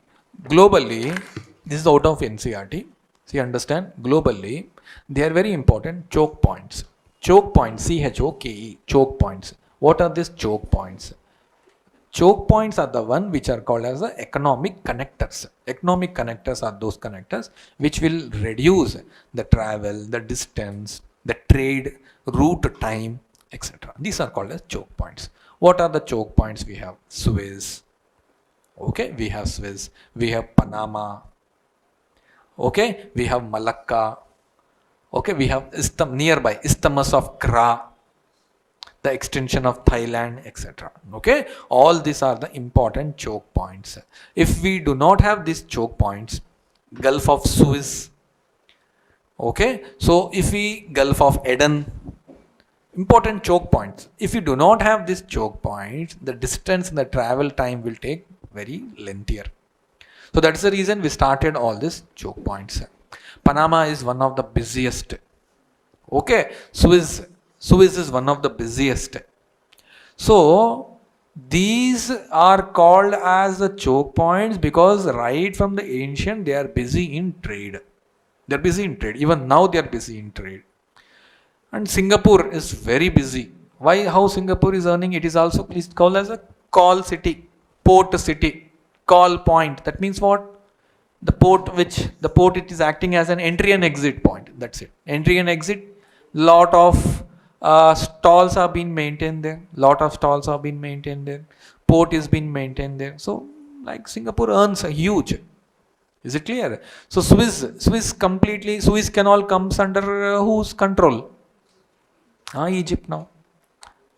globally, this is out of NCERT. See, understand, globally, they are very important choke points. Choke points, CHOKE, choke points. What are these choke points? Choke points are the one which are called as the economic connectors. Economic connectors are those connectors which will reduce the travel, the distance, the trade, route time, etc. These are called as choke points. What are the choke points we have? Suez. Okay, we have Suez. We have Panama. Okay, we have Malacca. Okay, we have nearby Isthmus of Kra, the extension of Thailand, etc. Okay, all these are the important choke points. If we do not have these choke points, Gulf of Suez, okay, so if we Gulf of Aden, important choke points. If you do not have these choke points, the distance and the travel time will take very lengthier. So that's the reason we started all these choke points. Panama is one of the busiest. Okay, Suez is one of the busiest. So these are called as the choke points because right from the ancient they are busy in trade. They are busy in trade. Even now they are busy in trade. And Singapore is very busy. Why? How Singapore is earning? It is also called as a call city, port city, call point. That means what? The port it is acting as an entry and exit point. That's it. Entry and exit. Lot of stalls are being maintained there. Port is being maintained there. So like Singapore earns a huge. Is it clear? So Suez Canal comes under whose control? Egypt now.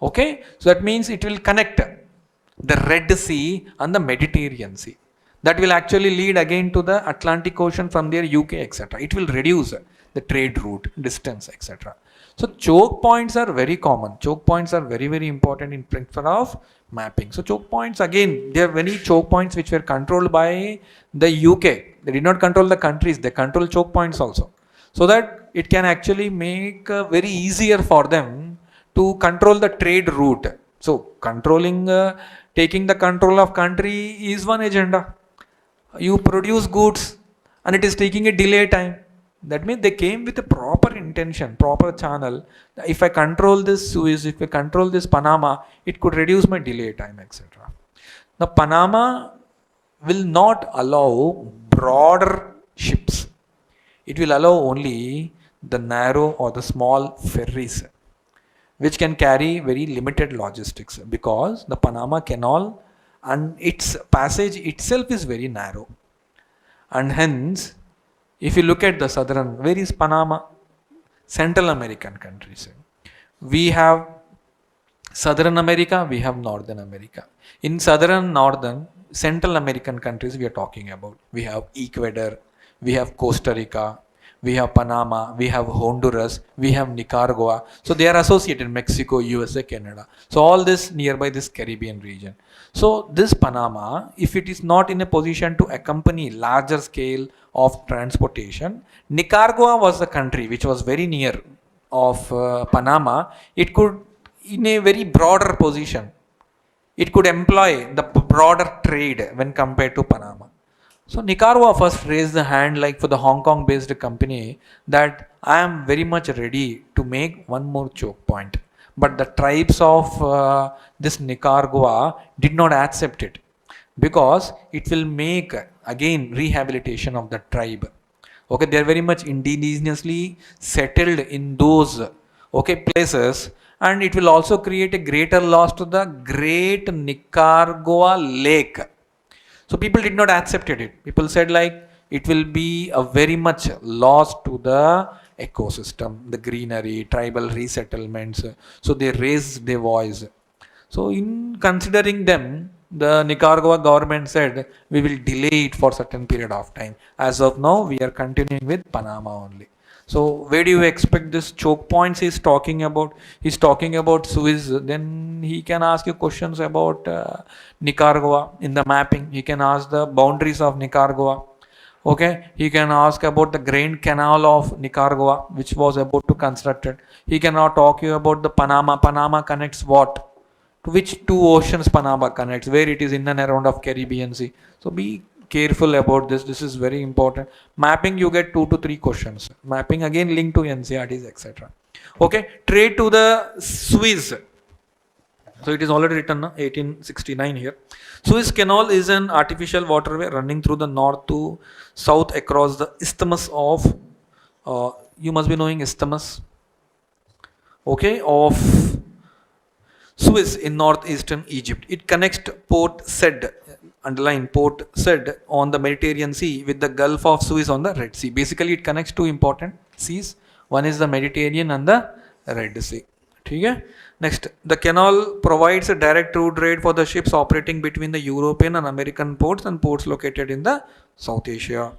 Okay, so that means it will connect the Red Sea and the Mediterranean Sea. That will actually lead again to the Atlantic Ocean, from there UK, etc. It will reduce the trade route, distance, etc. So choke points are very common. Choke points are very, very important in principle of mapping. So choke points, again, there are many choke points which were controlled by the UK. They did not control the countries, they control choke points also. So that it can actually make very easier for them to control the trade route. So taking the control of country is one agenda. You produce goods and it is taking a delay time. That means they came with a proper intention, proper channel. If I control this Suez, if I control this Panama, it could reduce my delay time, etc. Now Panama will not allow broader ships. It will allow only the narrow or the small ferries, which can carry very limited logistics, because the Panama Canal and its passage itself is very narrow. And hence, if you look at the southern, where is Panama? Central American countries. We have Southern America, we have Northern America. In Central American countries we are talking about. We have Ecuador, we have Costa Rica, we have Panama, we have Honduras, we have Nicaragua. So they are associated, Mexico, USA, Canada. So all this nearby this Caribbean region. So this Panama, if it is not in a position to accompany larger scale of transportation, Nicaragua was the country which was very near of Panama. It could, in a very broader position, it could employ the broader trade when compared to Panama. So Nicaragua first raised the hand, like for the Hong Kong based company, that I am very much ready to make one more choke point. But the tribes of this Nicaragua did not accept it, because it will make again rehabilitation of the tribe. Okay, they are very much indigenously settled in those places, and it will also create a greater loss to the Great Nicaragua Lake. So people did not accept it. People said like it will be a very much loss to the ecosystem, the greenery, tribal resettlements. So they raised their voice. So in considering them, the Nicaragua government said we will delay it for certain period of time. As of now, we are continuing with Panama only. So where do you expect this choke points he's talking about? He's talking about Suez. Then he can ask you questions about Nicaragua in the mapping. He can ask the boundaries of Nicaragua. Okay, he can ask about the Grand Canal of Nicaragua, which was about to constructed. He cannot talk you about the Panama. Panama connects what? To which two oceans Panama connects? Where it is in and around of Caribbean Sea. So be careful about this. This is very important. Mapping, you get 2 to 3 questions. Mapping again linked to NCERTs, etc. Okay, trade to the Suez. So it is already written 1869 here. Suez Canal is an artificial waterway running through the north to south across the isthmus of, you must be knowing isthmus, okay, of Suez in northeastern Egypt. It connects Port Said, underline Port Said, on the Mediterranean Sea with the Gulf of Suez on the Red Sea. Basically, it connects two important seas. One is the Mediterranean and the Red Sea. Okay? Next, the canal provides a direct route trade for the ships operating between the European and American ports and ports located in the South Asia.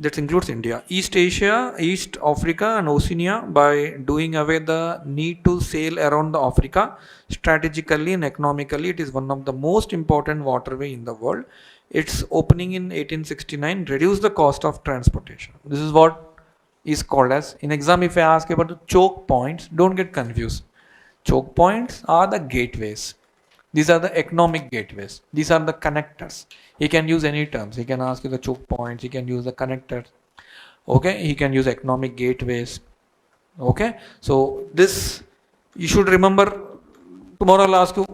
That includes India, East Asia, East Africa and Oceania. By doing away the need to sail around the Africa, strategically and economically, it is one of the most important waterway in the world. Its opening in 1869 reduced the cost of transportation. This is what is called as, in exam if I ask about the choke points, don't get confused. Choke points are the gateways. These are the economic gateways. These are the connectors. He can use any terms. He can ask you the choke points. He can use the connectors. Okay. He can use economic gateways. Okay. So this you should remember. Tomorrow I'll ask you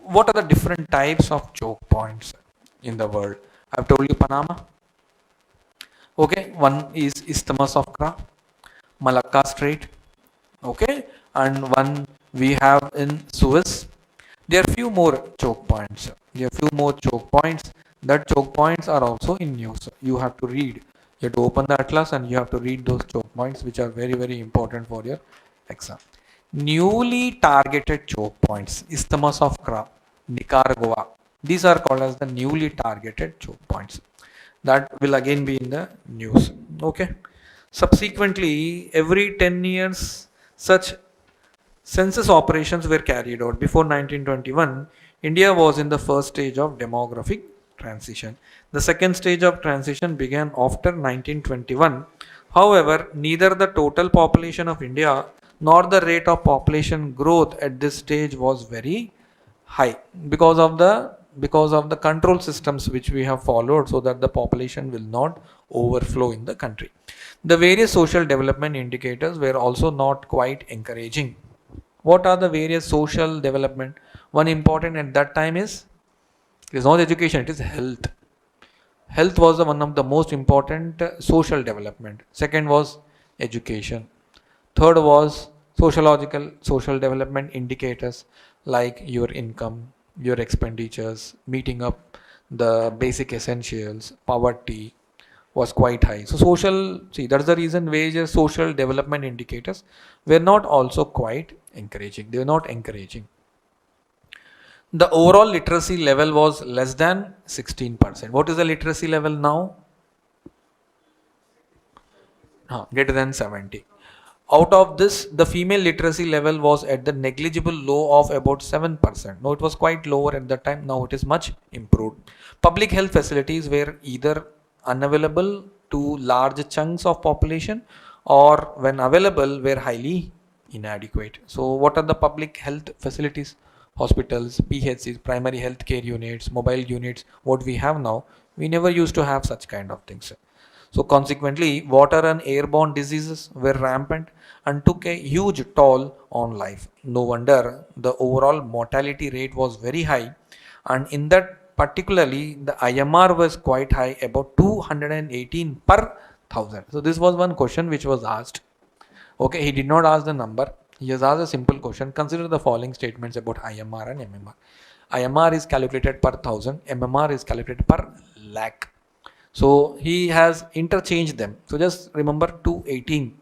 what are the different types of choke points in the world. I've told you Panama. Okay. One is Isthmus of Kra, Malacca Strait. Okay. And one we have in Suez. There are few more choke points. There are few more choke points. That choke points are also in news. You have to read. You have to open the atlas and you have to read those choke points, which are very, very important for your exam. Newly targeted choke points. Isthmus of Kra, Nicaragua. These are called as the newly targeted choke points. That will again be in the news. Okay. Subsequently, every 10 years, such census operations were carried out. Before 1921, India was in the first stage of demographic transition. The second stage of transition began after 1921. However, neither the total population of India nor the rate of population growth at this stage was very high because of the control systems which we have followed, so that the population will not overflow in the country. The various social development indicators were also not quite encouraging. What are the various social development? One important at that time is, it is not education, it is health. Health was one of the most important social development. Second was education. Third was social development indicators like your income, your expenditures, meeting up the basic essentials, poverty was quite high. So that's the reason wages, social development indicators were not also quite encouraging. They were not encouraging. The overall literacy level was less than 16%. What is the literacy level now? Greater than 70. Out of this, the female literacy level was at the negligible low of about 7%. No, it was quite lower at that time. Now it is much improved. Public health facilities were either unavailable to large chunks of population, or when available were highly inadequate. So what are the public health facilities? Hospitals, PHCs, primary health care units, mobile units, what we have now, we never used to have such kind of things. So consequently, water and airborne diseases were rampant and took a huge toll on life. No wonder the overall mortality rate was very high, and in that particularly the IMR was quite high, about 218 per thousand. So this was one question which was asked. Okay, he did not ask the number. He has asked a simple question. Consider the following statements about IMR and MMR. IMR is calculated per thousand. MMR is calculated per lakh. So he has interchanged them. So just remember 218.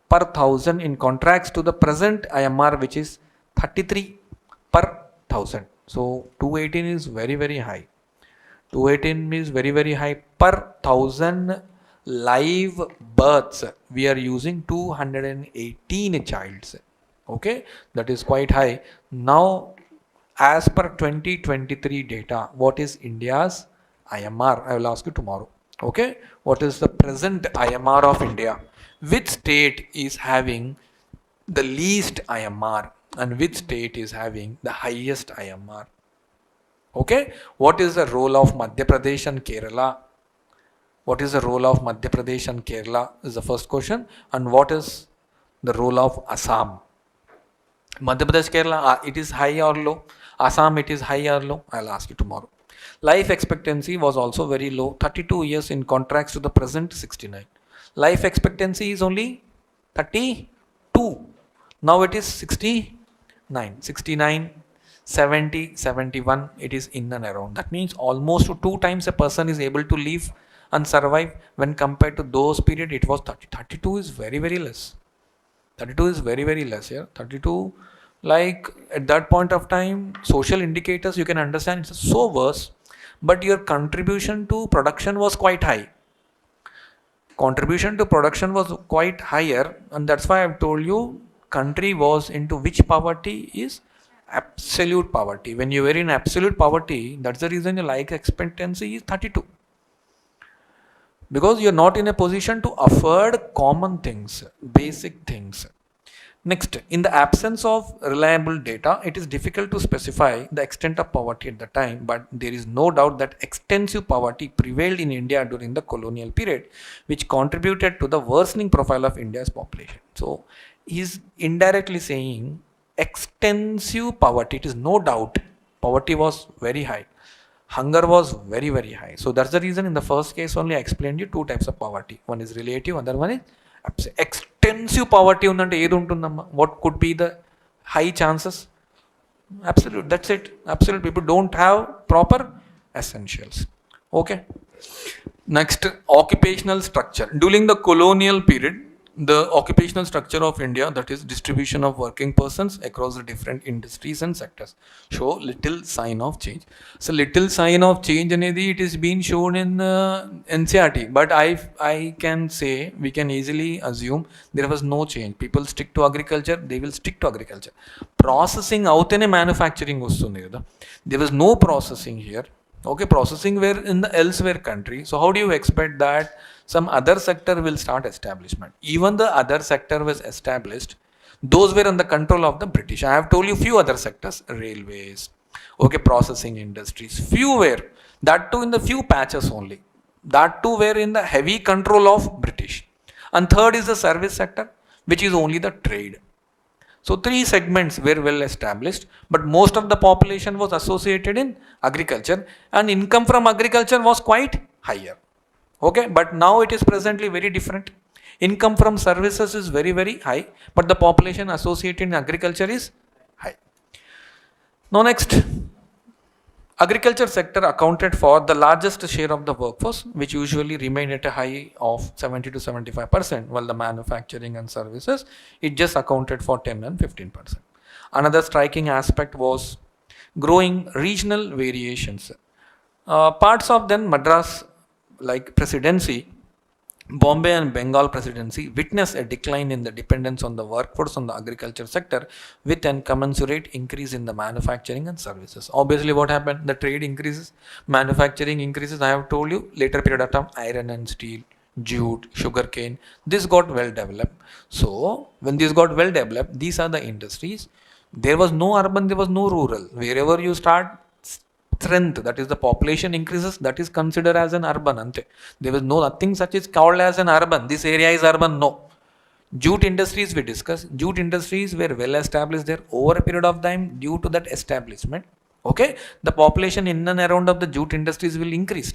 per thousand in contrast to the present IMR, which is 33 per thousand. So 218 is very high. 218 is very high per thousand live births. We are using 218 childs. Okay, that is quite high. Now, as per 2023 data, what is India's IMR? I will ask you tomorrow. Okay, what is the present IMR of India? Which state is having the least IMR and which state is having the highest IMR? Okay, what is the role of Madhya Pradesh and Kerala? What is the role of Madhya Pradesh and Kerala is the first question. And what is the role of Assam? Madhya Pradesh, Kerala, it is high or low? Assam, it is high or low? I'll ask you tomorrow. Life expectancy was also very low, 32 years in contrast to the present 69. Life expectancy is only 32. Now it is 69. 69, 70, 71, it is in and around. That means almost 2 times a person is able to live and survive when compared to those period it was 30. 32 is very less. 32 is very less here. 32, like at that point of time, social indicators you can understand it's so worse, but your contribution to production was quite high. Contribution to production was quite higher, and that's why I've told you country was into which poverty is absolute poverty. When you were in absolute poverty, that's the reason your life expectancy is 32. Because you're not in a position to afford common things, basic things. Next, in the absence of reliable data, it is difficult to specify the extent of poverty at the time, but there is no doubt that extensive poverty prevailed in India during the colonial period, which contributed to the worsening profile of India's population. So, he is indirectly saying extensive poverty, it is no doubt, poverty was very high. Hunger was very high. So that's the reason in the first case only I explained you 2 types of poverty. One is relative, other one is extensive poverty. What could be the high chances? Absolute. That's it. Absolute. People don't have proper essentials. Okay. Next, occupational structure. During the colonial period, the occupational structure of India, that is distribution of working persons across the different industries and sectors, show little sign of change. So little sign of change anedi, it is being shown in NCERT, but I can say, we can easily assume there was no change. People stick to agriculture, they will stick to agriculture. Processing outene manufacturing vastundi kada. There was no processing here. Okay, processing were in the elsewhere country. So how do you expect that some other sector will start establishment? Even the other sector was established, those were under the control of the British. I have told you few other sectors, railways, okay, processing industries, few were, that too in the few patches only, that too were in the heavy control of British. And third is the service sector, which is only the trade. So 3 segments were well established, but most of the population was associated in agriculture, and income from agriculture was quite higher. Okay, but now it is presently very different. Income from services is very high, but the population associated in agriculture is high. Now next, agriculture sector accounted for the largest share of the workforce, which usually remained at a high of 70 to 75%, while the manufacturing and services, it just accounted for 10 and 15%. Another striking aspect was growing regional variations. Parts of then Madras, like presidency, Bombay and Bengal presidency witnessed a decline in the dependence on the workforce on the agriculture sector with an commensurate increase in the manufacturing and services. Obviously what happened? The trade increases, manufacturing increases. I have told you later period of time, iron and steel, jute, sugarcane, this got well developed. So when this got well developed, these are the industries. There was no urban, there was no rural. Wherever you start strength, that is the population increases, that is considered as an urban. Ante. There was nothing such is called as an urban. This area is urban. No. Jute industries we discussed. Jute industries were well established there over a period of time due to that establishment. Okay. The population in and around of the jute industries will increase.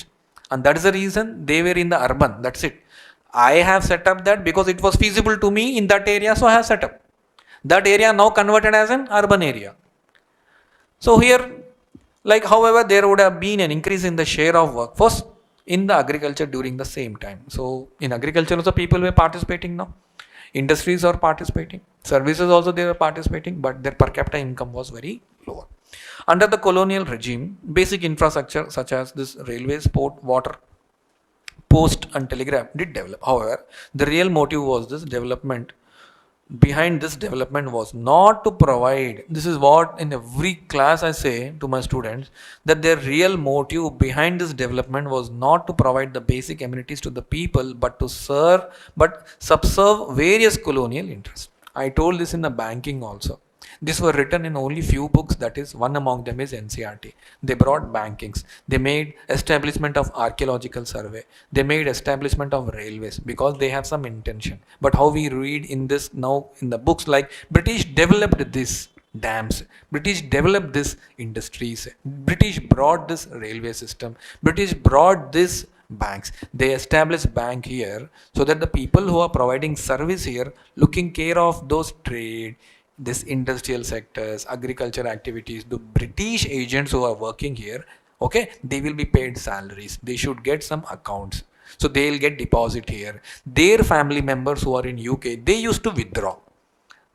And that is the reason they were in the urban. That's it. I have set up that because it was feasible to me in that area. So I have set up. That area now converted as an urban area. So here, like, however, there would have been an increase in the share of workforce in the agriculture during the same time. So in agriculture also people were participating now. Industries are participating, services also they were participating, but their per capita income was very lower. Under the colonial regime, basic infrastructure such as this railways, port, water, post and telegraph did develop. However, the real motive was this development behind this development was not to provide, this is what in every class I say to my students, that their real motive behind this development was not to provide the basic amenities to the people but to serve but subserve various colonial interests. I told this in the banking also. These were written in only few books, that is one among them is NCERT. They brought bankings, they made establishment of archaeological survey, they made establishment of railways because they have some intention. But how we read in this now in the books, like British developed this dams, British developed this industries, British brought this railway system, British brought this banks, they established bank here so that the people who are providing service here, looking care of those trade, this industrial sectors, agriculture activities, the British agents who are working here, okay, they will be paid salaries, they should get some accounts, so they'll get deposit here. Their family members who are in UK, they used to withdraw.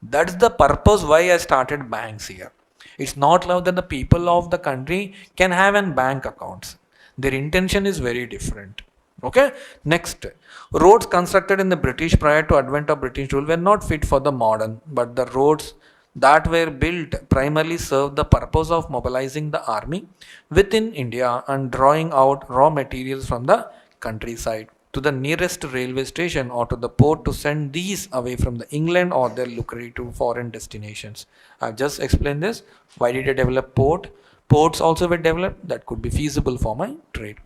That's the purpose why I started banks here. It's not now that the people of the country can have an bank accounts. Their intention is very different. Okay. Next, roads constructed in the British prior to advent of British rule were not fit for the modern, but the roads that were built primarily served the purpose of mobilizing the army within India and drawing out raw materials from the countryside to the nearest railway station or to the port to send these away from the England or their lucrative foreign destinations. I've just explained this. Why did I develop port? Ports also were developed that could be feasible for my trade.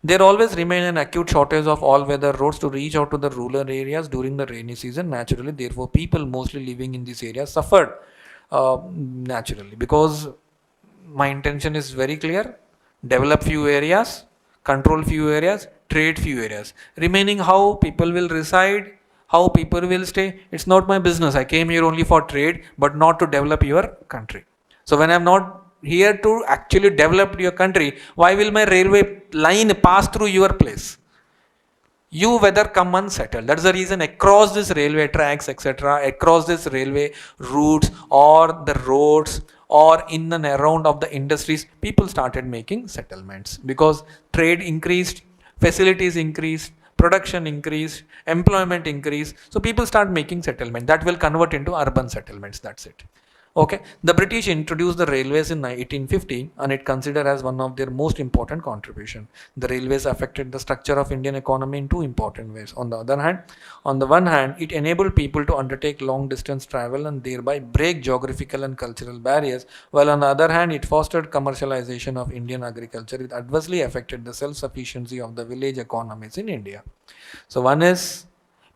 There always remain an acute shortage of all weather roads to reach out to the rural areas during the rainy season. Naturally, therefore, people mostly living in these areas suffered naturally, because my intention is very clear: develop few areas, control few areas, trade few areas. Remaining how people will reside, how people will stay, it's not my business. I came here only for trade, but not to develop your country. So when I'm not here to actually develop your country, why will my railway line pass through your place? You whether come and settle. That's the reason across this railway tracks, etc., across this railway routes or the roads or in and around of the industries, people started making settlements because trade increased, facilities increased, production increased, employment increased. So people start making settlement that will convert into urban settlements. That's it. Okay, the British introduced the railways in 1850 and it considered as one of their most important contribution. The railways affected the structure of Indian economy in two important ways. On the one hand, it enabled people to undertake long distance travel and thereby break geographical and cultural barriers, while on the other hand, it fostered commercialization of Indian agriculture. It adversely affected the self-sufficiency of the village economies in India. So one is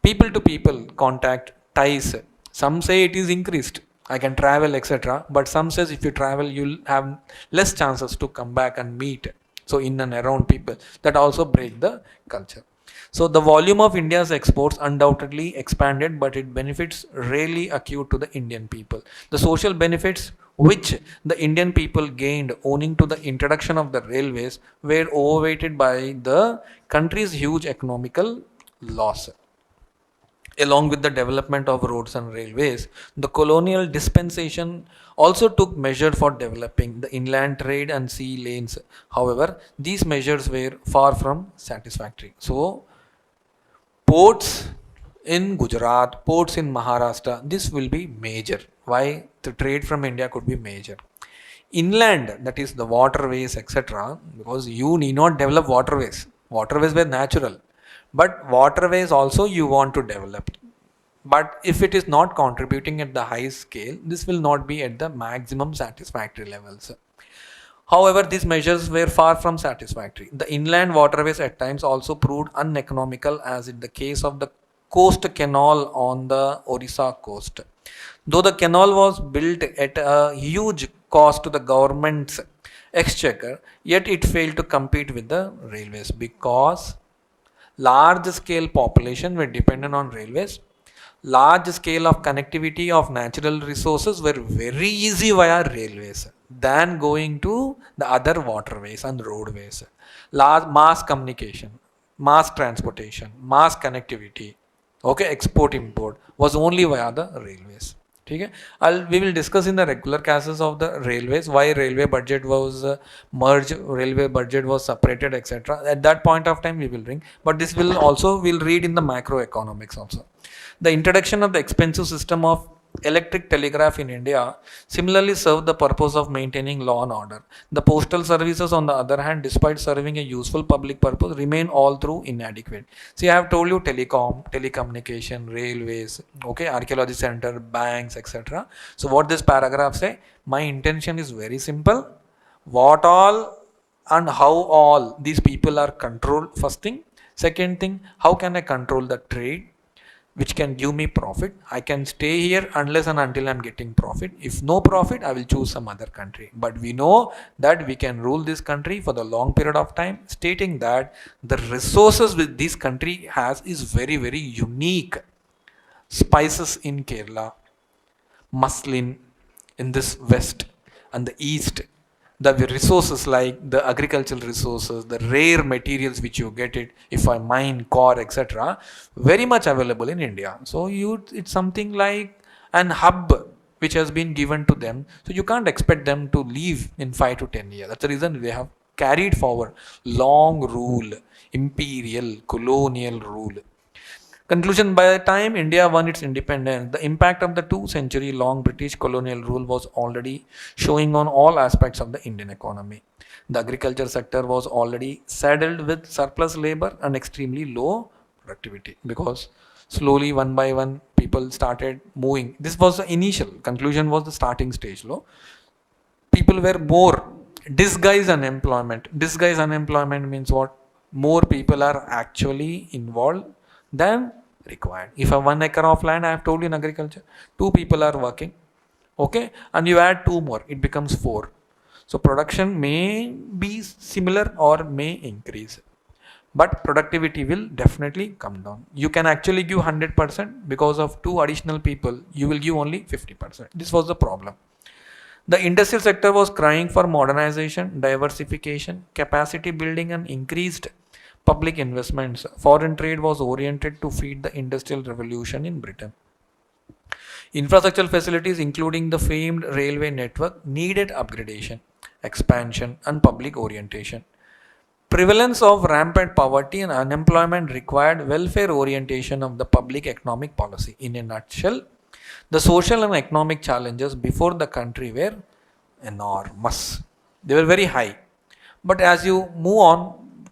people to people contact ties. Some say it is increased, I can travel, etc. But some says if you travel, you'll have less chances to come back and meet. So in and around people, that also break the culture. So the volume of India's exports undoubtedly expanded, but its benefits rarely accrued to the Indian people. The social benefits which the Indian people gained owing to the introduction of the railways were overweighted by the country's huge economical loss. Along with the development of roads and railways, the colonial dispensation also took measures for developing the inland trade and sea lanes. However, these measures were far from satisfactory. So, ports in Gujarat, ports in Maharashtra, this will be major. Why? The trade from India could be major. Inland, that is the waterways, etc., because you need not develop waterways. Waterways were natural, but waterways also you want to develop. But if it is not contributing at the high scale, this will not be at the maximum satisfactory levels. However, these measures were far from satisfactory. The inland waterways at times also proved uneconomical, as in the case of the coast canal on the Orissa coast. Though the canal was built at a huge cost to the government's exchequer, yet it failed to compete with the railways because large scale population were dependent on railways. Large scale of connectivity of natural resources were very easy via railways than going to the other waterways and roadways. Large mass communication, mass transportation, mass connectivity. Okay, export import was only via the railways. Okay, we will discuss in the regular cases of the railways why railway budget was merged, railway budget was separated, etc. At that point of time we will bring, but this will also we'll read in the macroeconomics also. The introduction of the expensive system of electric telegraph in India similarly served the purpose of maintaining law and order. The postal services, on the other hand, despite serving a useful public purpose, remain all through inadequate. See, I have told you telecommunication, railways, okay, archaeology center, banks, etc. So, what this paragraph say? My intention is very simple. What all and how all these people are controlled, first thing. Second thing, how can I control the trade, which can give me profit? I can stay here unless and until I'm getting profit. If no profit, I will choose some other country. But we know that we can rule this country for the long period of time, stating that the resources which this country has is very, very unique. Spices in Kerala, muslin in this west and the east, the resources like the agricultural resources, the rare materials which you get it if I mine core, etc., very much available in India. So it's something like an hub which has been given to them, so you can't expect them to leave in 5 to 10 years. That's the reason they have carried forward long rule, imperial colonial rule. Conclusion: by the time India won its independence, the impact of the 2 century long British colonial rule was already showing on all aspects of the Indian economy. The agriculture sector was already saddled with surplus labor and extremely low productivity, because slowly, one by one, people started moving. This was the initial conclusion, was the starting stage low. People were more disguised unemployment. Disguised unemployment means what? More people are actually involved than required. If I have 1 acre of land, I have told you in agriculture, 2 people are working, okay, and you add 2 more, it becomes 4. So production may be similar or may increase, but productivity will definitely come down. You can actually give 100%, because of 2 additional people, you will give only 50%. This was the problem. The industrial sector was crying for modernization, diversification, capacity building, and increased public investments. Foreign trade was oriented to feed the industrial revolution in Britain. Infrastructural facilities, including the famed railway network, needed upgradation, expansion, and public orientation. Prevalence of rampant poverty and unemployment required welfare orientation of the public economic policy. In a nutshell, the social and economic challenges before the country were enormous. They were very high. But as you move on,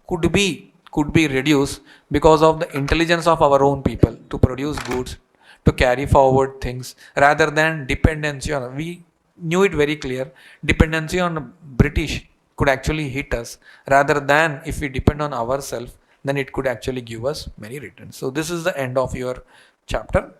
could be reduced because of the intelligence of our own people to produce goods, to carry forward things, rather than dependency on. We knew it very clear. Dependency on British could actually hit us, rather than if we depend on ourselves, then it could actually give us many returns. So this is the end of your chapter.